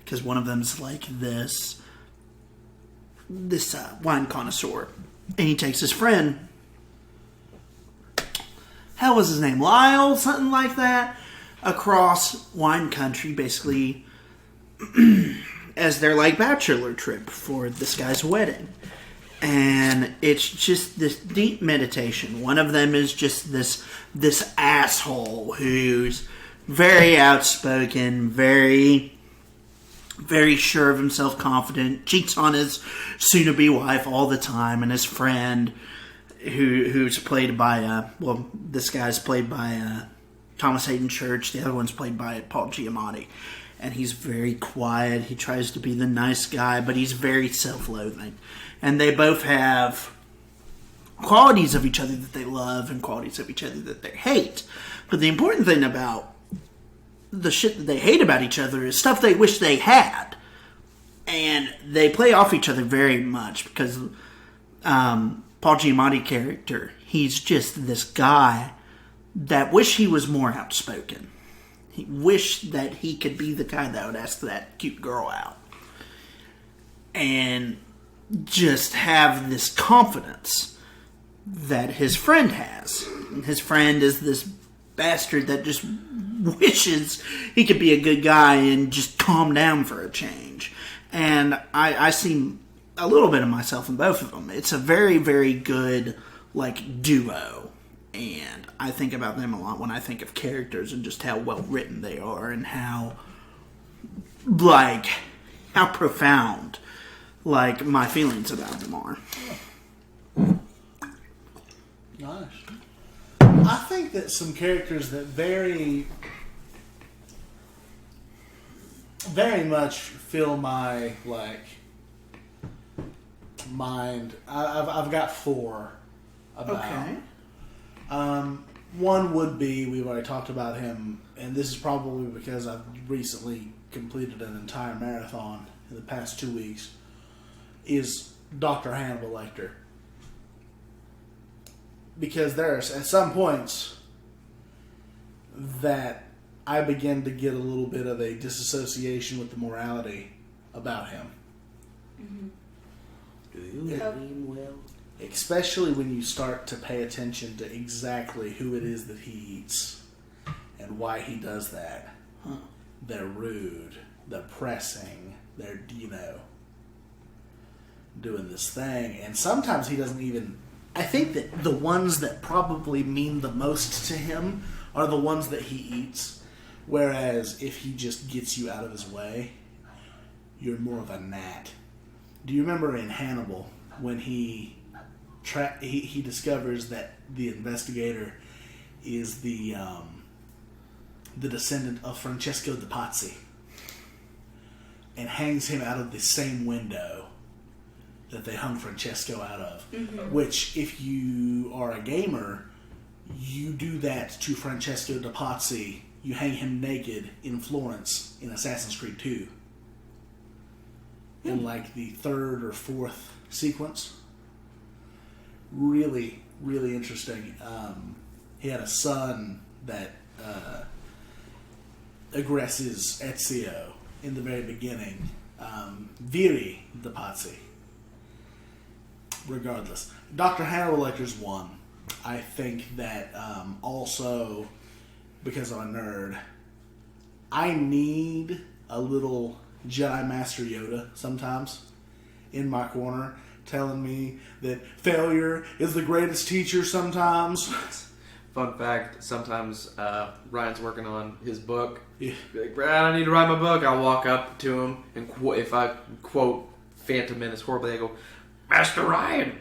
Because one of them's like this wine connoisseur. And he takes his friend, hell was his name? Lyle? Something like that. Across wine country, basically, as their like bachelor trip for this guy's wedding. And it's just this deep meditation. One of them is just this asshole who's very outspoken, very, very sure of himself, confident, cheats on his soon-to-be wife all the time, and his friend, who's played by, this guy's played by Thomas Hayden Church, the other one's played by Paul Giamatti. And he's very quiet, he tries to be the nice guy, but he's very self-loathing. And they both have qualities of each other that they love and qualities of each other that they hate. But the important thing about the shit that they hate about each other is stuff they wish they had. And they play off each other very much because Paul Giamatti character, he's just this guy that wish he was more outspoken. He wished that he could be the guy that would ask that cute girl out. And just have this confidence that his friend has. And his friend is this bastard that just wishes he could be a good guy and just calm down for a change. And I see a little bit of myself in both of them. It's a very, very good, like, duo. And I think about them a lot when I think of characters and just how well written they are and how profound, like, my feelings about them are. Nice. I think that some characters that very much fill my, like, mind. I've got 4 about. Okay. One would be, we've already talked about him, and this is probably because I've recently completed an entire marathon in the past 2 weeks, is Dr. Hannibal Lecter. Because there's, at some points, that I begin to get a little bit of a disassociation with the morality about him. Do you know him well? Especially when you start to pay attention to exactly who it is that he eats and why he does that. They're rude, they're pressing, they're, doing this thing. And sometimes he doesn't even... I think that the ones that probably mean the most to him are the ones that he eats. Whereas if he just gets you out of his way, you're more of a gnat. Do you remember in Hannibal when he discovers that the investigator is the descendant of Francesco de Pazzi and hangs him out of the same window that they hung Francesco out of? Which, if you are a gamer, you do that to Francesco de Pazzi. You hang him naked in Florence in Assassin's Creed 2. In like the 3rd or 4th sequence. Really, really interesting. He had a son that aggresses Ezio in the very beginning. Viri de Pazzi. Regardless. Dr. Hannibal Lecter's one. I think that also, because I'm a nerd, I need a little Jedi Master Yoda sometimes in my corner, telling me that failure is the greatest teacher sometimes. Fun fact, sometimes Ryan's working on his book. Yeah. Be like, Brad, I need to write my book. I'll walk up to him and if I quote Phantom Menace horribly, I go, Master Ryan,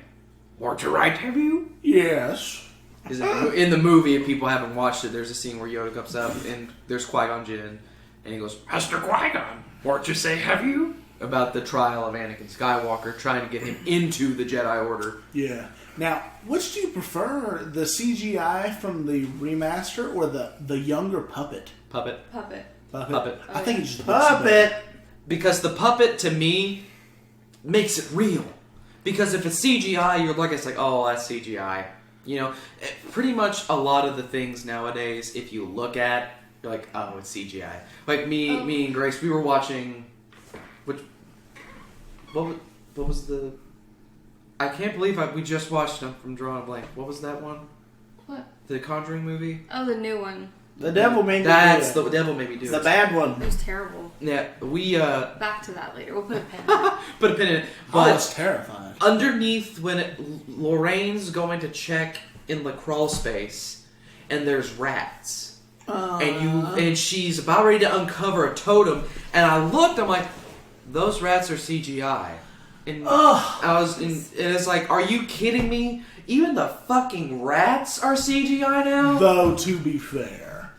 want to write, have you? Yes. Because in the movie, if people haven't watched it, there's a scene where Yoda comes up and there's Qui-Gon Jinn, and he goes, Master Qui-Gon, want to say, have you? About the trial of Anakin Skywalker, trying to get him into the Jedi Order. Yeah. Now, which do you prefer, the CGI from the remaster or the younger puppet? Puppet. Puppet. I think it's just the Puppet! Because the puppet, to me, makes it real. Because if it's CGI, you're like, it's like, oh, that's CGI. You know, pretty much a lot of the things nowadays, if you look at, you're like, oh, it's CGI. Like me and Grace, we were watching... What was the... I can't believe we just watched them from Drawing a Blank. What was that one? What? The Conjuring movie? Oh, the new one. The Devil Made Me Do That's It. the Devil Made Me Do It. The bad It one. was terrible. Yeah, we... Back to that later. We'll put a pin in it. put a pin in it. Oh, But it's terrifying. underneath, Lorraine's going to check in the crawl space, and there's rats. And she's about ready to uncover a totem, and I looked, I'm like, those rats are CGI. And and it's like, are you kidding me? Even the fucking rats are CGI now? Though, to be fair,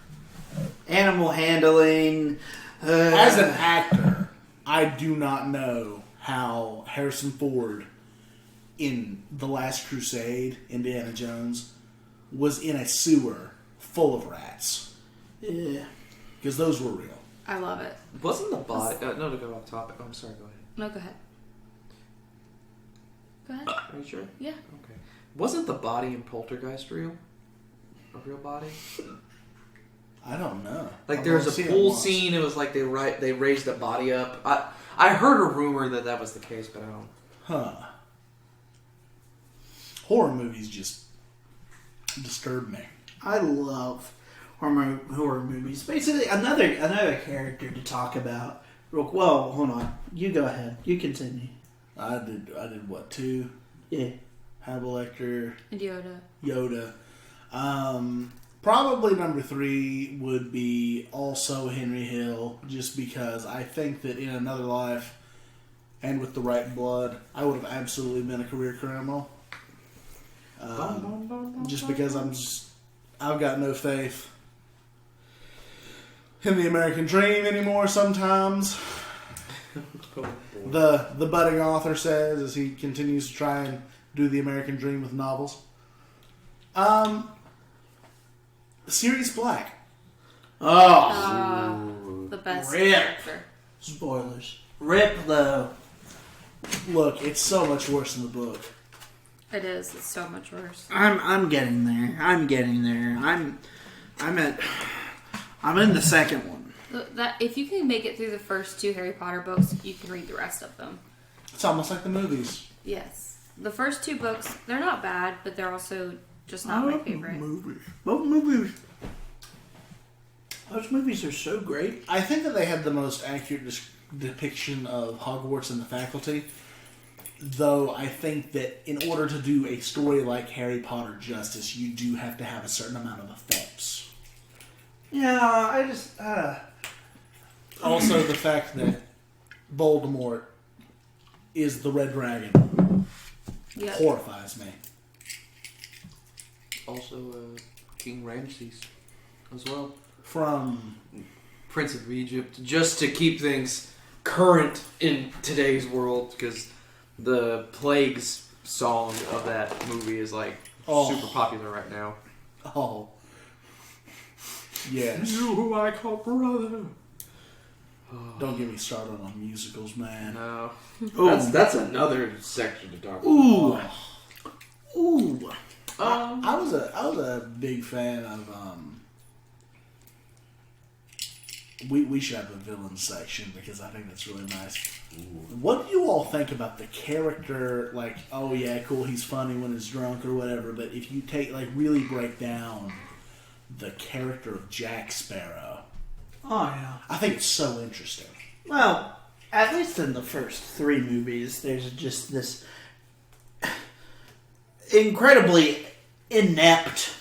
Animal handling. as an actor, I do not know how Harrison Ford in The Last Crusade, Indiana Jones, was in a sewer full of rats. Yeah. Because those were real. I love it. Wasn't the body... no, to go off topic. Oh, I'm sorry, go ahead. No, go ahead. Go ahead. Are you sure? Yeah. Okay. Wasn't the body in Poltergeist real? A real body? I don't know. Like I've there was only a seen it pool once. scene. It was like they raised a body up. I heard a rumor that was the case, but I don't. Huh. Horror movies just disturb me. I love horror movies. Basically, another character to talk about. Well, hold on. You go ahead. You continue. I did what, 2? Yeah. Hannibal Lecter, And Yoda. Probably number 3 would be also Henry Hill, just because I think that in another life and with the right blood, I would have absolutely been a career criminal. Just because I've got no faith in the American dream anymore sometimes. The budding author says as he continues to try and do the American dream with novels. Sirius Black. Oh. the best Rip. character. Spoilers. Rip, though. Look, it's so much worse in the book. It is. It's so much worse. I'm getting there. I'm in the second one. That if you can make it through the first 2 Harry Potter books, you can read the rest of them. It's almost like the movies. Yes, the first 2 books, they're not bad, but they're also just not my favorite. Both movies. Those movies are so great. I think that they had the most accurate depiction of Hogwarts and the faculty. Though I think that in order to do a story like Harry Potter justice, you do have to have a certain amount of effects. Yeah, I just... Also, the fact that Voldemort is the Red Dragon Yep. horrifies me. Also, King Ramses as well. From Prince of Egypt, just to keep things current in today's world, because the Plagues song of that movie is like super popular right now. oh yes, You who I call brother. don't get me started on musicals, man. No, Ooh. that's another section to talk about. Ooh. Ooh. I was a big fan of we should have a villain section because I think that's really nice. What do you all think about the character? Like, oh yeah, cool, he's funny when he's drunk or whatever. But if you really break down the character of Jack Sparrow, Oh, yeah. I think it's so interesting. Well, at least in the first 3 movies, there's just this incredibly inept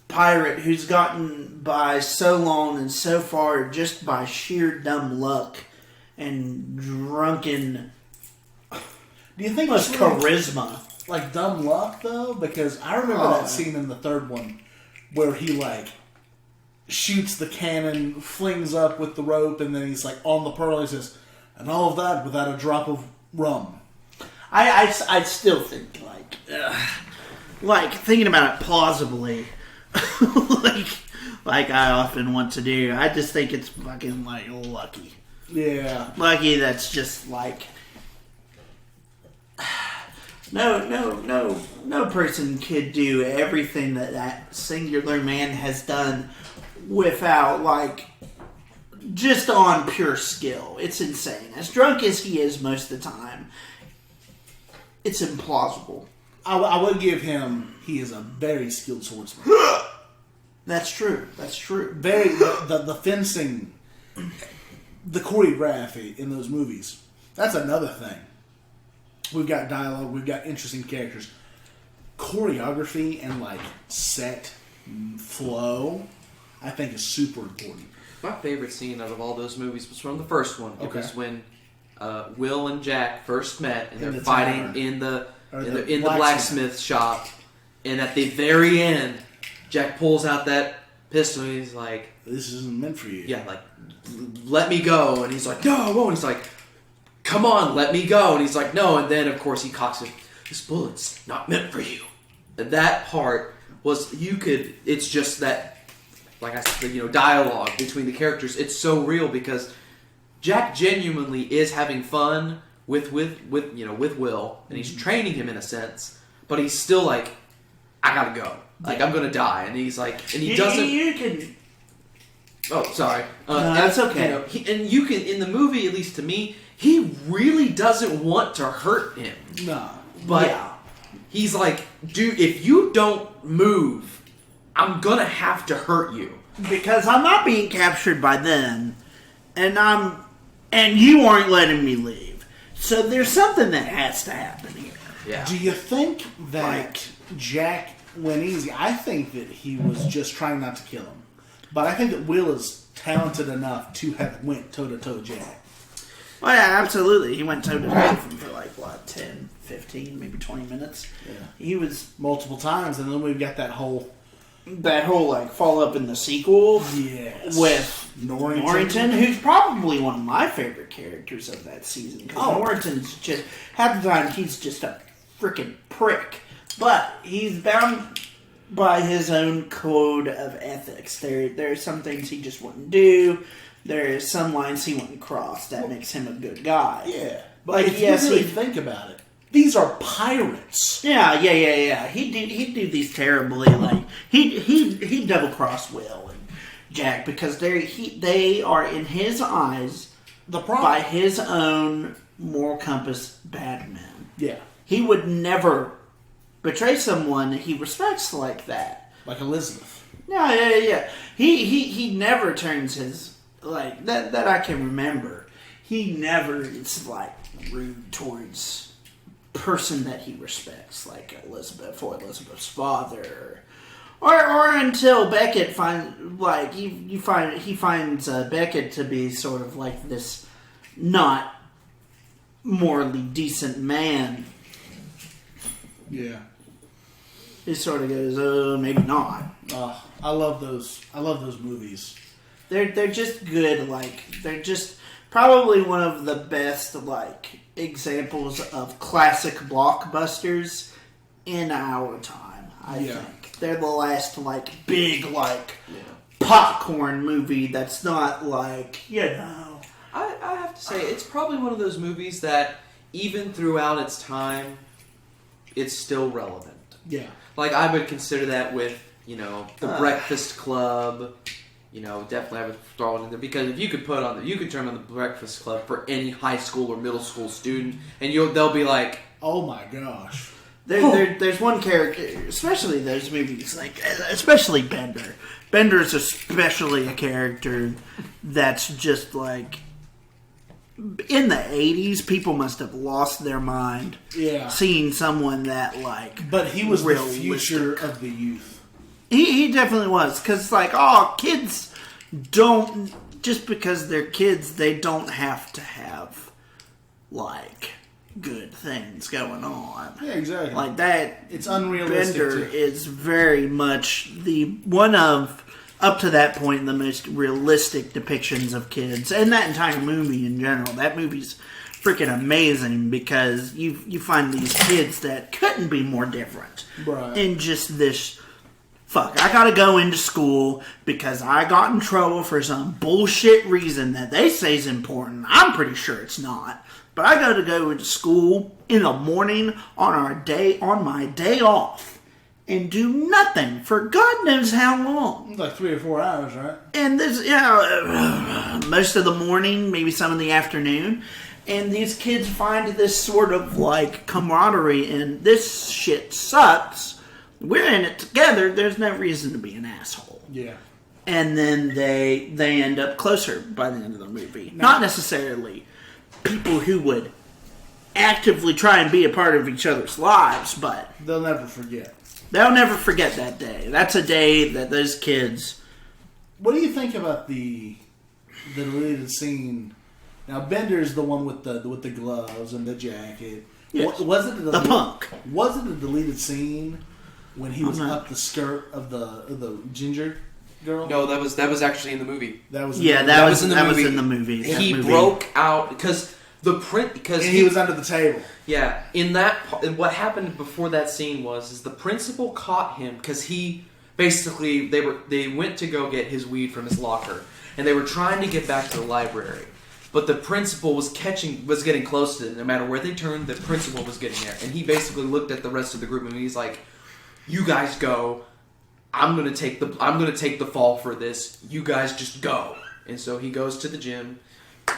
pirate who's gotten by so long and so far just by sheer dumb luck and drunken Do you think plus it's really, charisma. like dumb luck though? Because I remember that scene in the third one where he shoots the cannon, flings up with the rope, and then he's on the pearl. He says, "And all of that without a drop of rum." I still think thinking about it plausibly, like I often want to do. I just think it's fucking lucky. Yeah. Lucky that's just no person could do everything that singular man has done without just on pure skill. It's insane. As drunk as he is most of the time, it's implausible. I would give him. He is a very skilled swordsman. That's true. Very the fencing, the choreography in those movies. That's another thing. We've got dialogue. We've got interesting characters. Choreography and set flow, I think, is super important. My favorite scene out of all those movies was from the first one. It was when Will and Jack first met, and they're fighting tavern. in the the blacksmith shop. And at the very end, Jack pulls out that pistol, and he's like, This isn't meant for you. "Yeah, let me go." And he's like, "No, I won't." He's like, "Come on, let me go." And he's like, "No." And then, of course, he cocks it. "This bullet's not meant for you." And that part was it's just that, like I said, dialogue between the characters. It's so real because Jack genuinely is having fun with Will, and he's training him in a sense, but he's still like, "I gotta go. I'm gonna die." And he's like, and he doesn't. You can. Oh, sorry. No, that's okay. You can in the movie, at least to me, he really doesn't want to hurt him. No. But Yeah. he's like, "Dude, if you don't move, I'm gonna have to hurt you." because I'm not being captured by them, and you aren't letting me leave. So there's something that has to happen here. Yeah. Do you think that Jack went easy? I think that he was just trying not to kill him. But I think that Will is talented enough to have went toe-to-toe with Jack. Well, yeah, absolutely. He went toe-to-toe with him for 10, 15, maybe 20 minutes. Yeah. He was... Multiple times, and then we've got that whole follow-up in the sequel yes. with Norrington, who's probably one of my favorite characters of that season. Because Norrington's just... Half the time, he's just a freaking prick. But he's bound by his own code of ethics. There are some things he just wouldn't do. There are some lines he wouldn't cross. That makes him a good guy. Yeah. But if you really think about it, these are pirates. Yeah. He'd do these terribly, he'd double cross Will and Jack because they are in his eyes The problem. by his own moral compass bad men. Yeah. He would never betray someone he respects like that. Like Elizabeth. Yeah. He never turns his that I can remember. He never is rude towards person that he respects, like Elizabeth or Elizabeth's father, or until Beckett he finds Beckett to be sort of like this not morally decent man. Yeah. He sort of goes, maybe not. I love those movies. They're just good. They're just probably one of the best examples of classic blockbusters in our time. I think they're the last big popcorn movie that's not I have to say, it's probably one of those movies that even throughout its time, it's still relevant. Yeah. I would consider that with, The Breakfast Club. Definitely I would throw it in there because if you could you could turn on The Breakfast Club for any high school or middle school student, and they'll be like, oh my gosh. There's one character, especially those movies, especially Bender. Bender is especially a character that's just in the 80s, people must have lost their mind seeing someone that But he was realistic. the future of the youth. He definitely was, because kids don't, just because they're kids, they don't have to have good things going on. Yeah, exactly. That. It's unrealistic. Bender is very much one of, up to that point, the most realistic depictions of kids, and that entire movie in general. That movie's freaking amazing because you find these kids that couldn't be more different. Right. In just this, I gotta go into school because I got in trouble for some bullshit reason that they say is important. I'm pretty sure it's not. But I got to go into school in the morning on my day off and do nothing for God knows how long. 3 or 4 hours, right? And this, most of the morning, maybe some of the afternoon. And these kids find this sort of camaraderie, and this shit sucks. We're in it together. There's no reason to be an asshole. Yeah. And then they end up closer by the end of the movie. Not necessarily people who would actively try and be a part of each other's lives, but They'll never forget. they'll never forget that day. That's a day that those kids... What do you think about the deleted scene? Now, Bender's the one with the gloves and the jacket. Yes. Was it The punk. Was it a deleted scene when he was not- up the skirt of the ginger girl? no, that was actually in the movie. That was That was in the that movie. was in the movie. That He movie. broke out because and he was under the table. Yeah, in that what happened before that scene was the principal caught him because he basically they went to go get his weed from his locker and they were trying to get back to the library, but the principal was getting close to them. No matter where they turned, the principal was getting there, and he basically looked at the rest of the group and he's like, "You guys go. I'm gonna take the fall for this. You guys just go." And so he goes to the gym.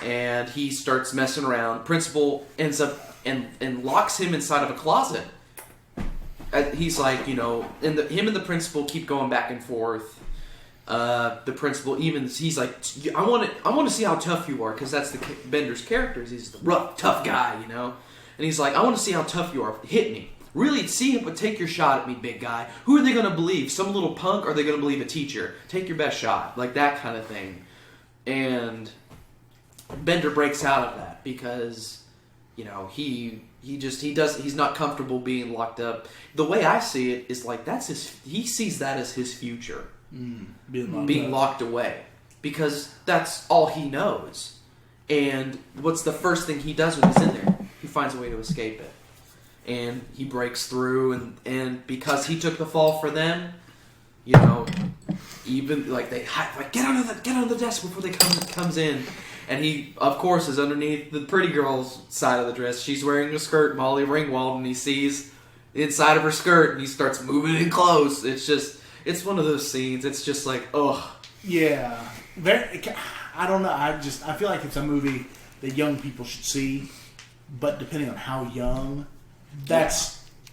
And he starts messing around. Principal ends up and locks him inside of a closet. He's him and the principal keep going back and forth. the principal even he's like, I want to see how tough you are, because that's the Bender's character. He's the rough, tough guy, you know. And he's like, I want to see how tough you are. Hit me. Really, see it, but take your shot at me, big guy. Who are they going to believe? Some little punk, or are they going to believe a teacher? Take your best shot. Like that kind of thing. And Bender breaks out of that because, you know, he's not comfortable being locked up. The way I see it is like he sees that as his future. Being locked away. Because that's all he knows. And what's the first thing he does when he's in there? He finds a way to escape it. And he breaks through, and because he took the fall for them, you know, even like they like get under the desk before they comes in, and he of course is underneath the pretty girl's side of the dress. She's wearing a skirt, Molly Ringwald, and he sees the inside of her skirt, and he starts moving in close. It's one of those scenes. It's just like, ugh. Yeah, I don't know. I feel like it's a movie that young people should see, but depending on how young.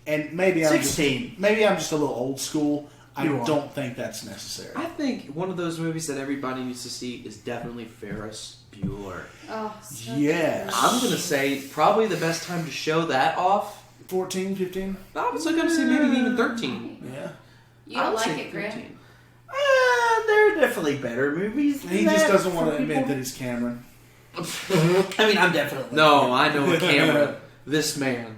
And maybe I'm 16. Maybe I'm just a little old school. I don't think that's necessary. I think one of those movies that everybody needs to see is definitely Ferris Bueller. Oh, so Yes. good. I'm gonna say probably the best time to show that off. 14, 15? I was gonna say maybe even 13. Yeah. You I don't would like say it, Grant? 13. There are definitely better movies than He just that doesn't for want to admit people. that he's Cameron. I mean, I'm definitely... No, I know a Cameron. This man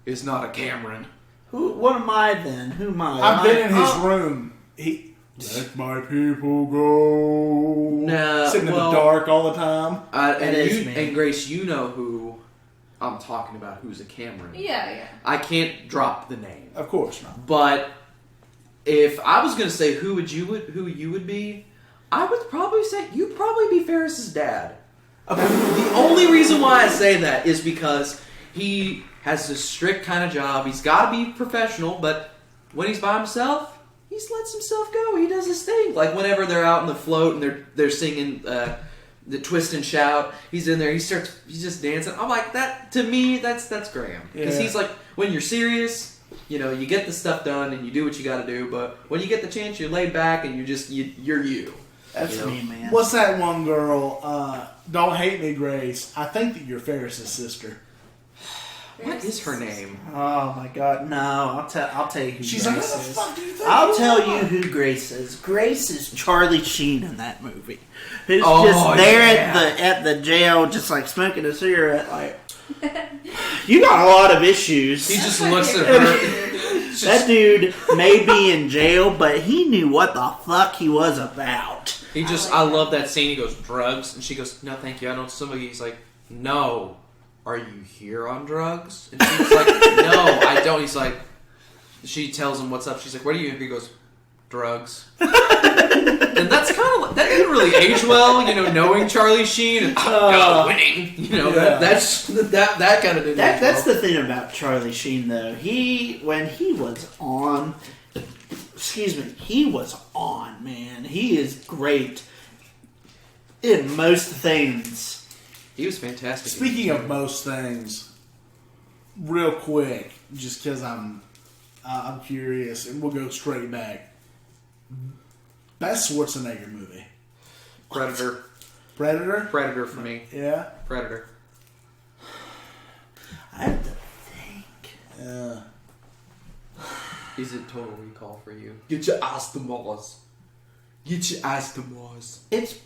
is not a Cameron. What am I then? Who am I? I've been in his room. Let my people go. Nah, Sitting in well- the dark all the time. And Grace, you know who I'm talking about, who's a Cameron. Yeah. I can't drop the name. Of course not. But if I was going to say who you would be, I would probably say you'd probably be Ferris's dad. The only reason why I say that is because he has this strict kind of job. He's got to be professional, but when he's by himself, he lets himself go. He does his thing. Like whenever they're out in the float and they're singing the Twist and Shout, he's in there. He's just dancing. I'm like, that to me, that's Graham, because Yeah. he's like, when you're serious, you know, you get the stuff done and you do what you got to do. But when you get the chance, you're laid back and you're you. That's You know? me, man. What's that one girl? Don't hate me, Grace. I think that you're Ferris's sister. What is her name? Oh my God! No, I'll tell you who She's Grace like, what the is. fuck do you think? I'll you tell are?" you who Grace is. Grace is Charlie Sheen in that movie, who's Oh, just there yeah. at the jail, just like smoking a cigarette. Like, you got a lot of issues. He just looks at her. That dude may be in jail, but he knew what the fuck he was about. I love that scene. He goes, drugs? And she goes, no, thank you. I know somebody. He's like, no. Are you here on drugs? And she was like, no, I don't. He's like, she tells him what's up. She's like, what are you? He goes, drugs. And that's kind of, that didn't really age well, you know, knowing Charlie Sheen and winning. You know, Yeah. that kind of didn't age That's well. the thing about Charlie Sheen, though. When he was on, man. He is great in most things. He was fantastic. Speaking of most things, real quick, just because I'm curious, and we'll go straight back. Best Schwarzenegger movie? Predator. Predator? Predator for me. Yeah. Predator. I have to think. Yeah. Is it Total Recall for you? Get your ass to Mars. Get your ass to Mars. It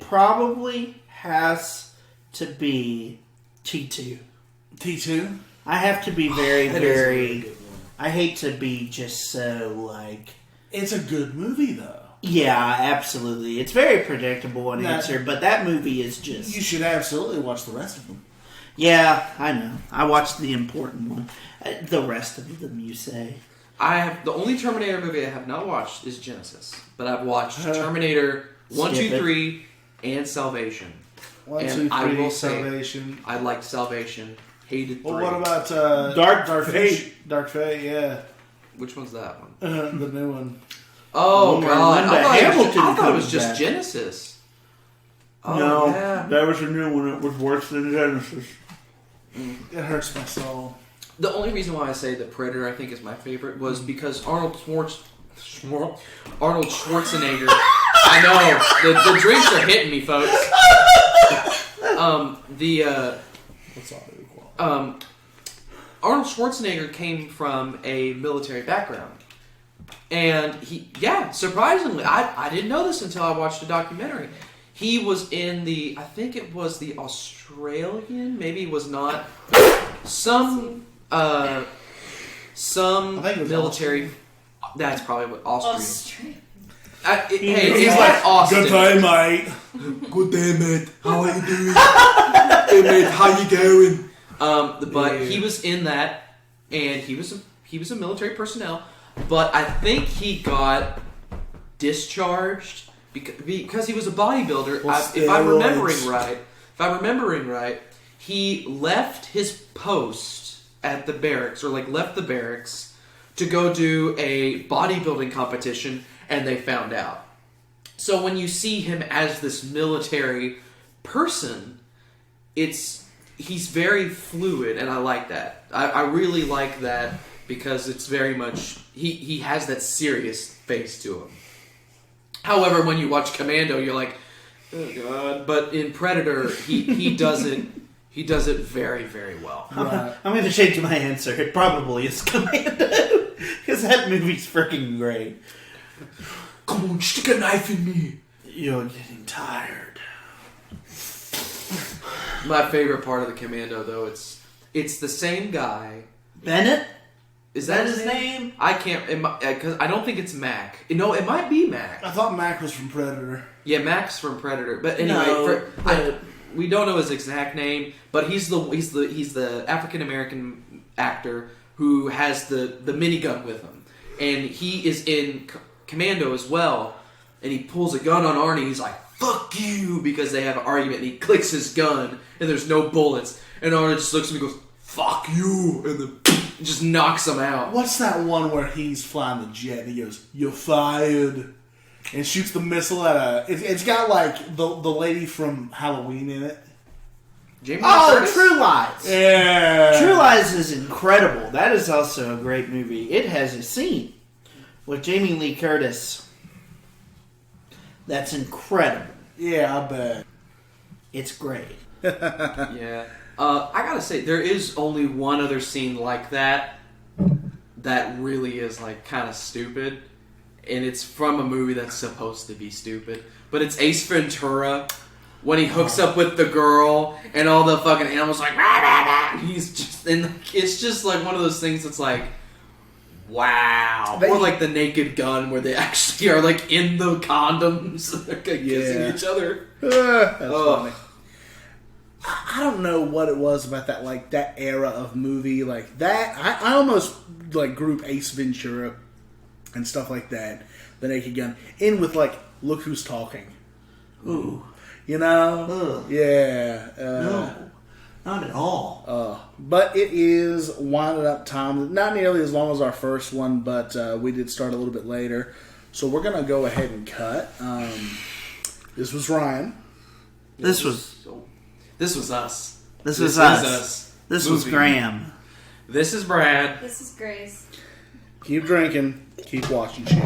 probably has to be T2. T2? I have to be very, That is a really very. good one. I hate to be just so like. It's a good movie, though. Yeah, absolutely. It's very predictable in Now- answer, but that movie is just. You should absolutely watch the rest of them. Yeah, I know. I watched the important one. The rest of them, you say. The only Terminator movie I have not watched is Genesis, but I've watched Terminator 1, Skip 2, it. 3, and Salvation. 1, And 2, I 3, will say- Salvation. I liked Salvation, hated 3. Well, what about Dark Fate? Dark Fate, yeah. Which one's that one? The new one. Oh One where God! Linda Hamilton I thought it was comes just back. Genesis. Oh, yeah. that was a new one. It was worse than Genesis. It hurts my soul. The only reason why I say that Predator I think is my favorite was because Arnold Arnold Schwarzenegger. I know the drinks are hitting me, folks. Arnold Schwarzenegger came from a military background, and surprisingly, I didn't know this until I watched a documentary. He was in I think it was the Australian, maybe it was not, some military. That's probably what Austrian. He's like Austin. Good day, mate. Good day, mate. How are you doing? Hey, mate, how you going? But he was in that, and he was a military personnel. But I think he got discharged because he was a bodybuilder. If I'm remembering right, he left his post at the barracks, or left the barracks to go do a bodybuilding competition, and they found out. So when you see him as this military person, he's very fluid, and I like that. I really like that because it's very much he has that serious face to him. However, when you watch Commando, you're like, oh god. But in Predator, he does it. He does it very, very well. Right. I'm going to change my answer. It probably is Commando. Because that movie's freaking great. Come on, stick a knife in me. You're getting tired. My favorite part of the Commando, though, it's the same guy. Bennett? Is that his name? I can't, because I don't think it's Mac. No, it might be Mac. I thought Mac was from Predator. Yeah, Mac's from Predator. But anyway, we don't know his exact name, but he's the African American actor who has the minigun with him, and he is in Commando as well. And he pulls a gun on Arnie. He's like, "Fuck you," because they have an argument. And he clicks his gun, and there's no bullets. And Arnie just looks at me and goes, "Fuck you," and then just knocks him out. What's that one where he's flying the jet and he goes, "You're fired," and shoots the missile at it's got like the lady from Halloween in it. Jamie Lee Curtis? True Lies. Yeah. True Lies is incredible. That is also a great movie. It has a scene with Jamie Lee Curtis that's incredible. Yeah, I bet. It's great. Yeah. I gotta say, there is only one other scene like that really is like kind of stupid, and it's from a movie that's supposed to be stupid. But it's Ace Ventura when he hooks up with the girl, and all the fucking animals like, rah, rah, rah. He's just, and it's just like one of those things that's like, wow. Or like the Naked Gun, where they actually are like in the condoms, they're kissing each other. That's funny. I don't know what it was about that, like, that era of movie, like, that, I almost, like, group Ace Ventura and stuff like that, The Naked Gun, in with, like, Look Who's Talking. Ooh. You know? Ugh. Yeah. No. Not at all. But it is winding up time. Not nearly as long as our first one, but we did start a little bit later. So we're going to go ahead and cut. This was Ryan. This was us. This was us. This was Graham. This is Brad. This is Grace. Keep drinking. Keep watching shit.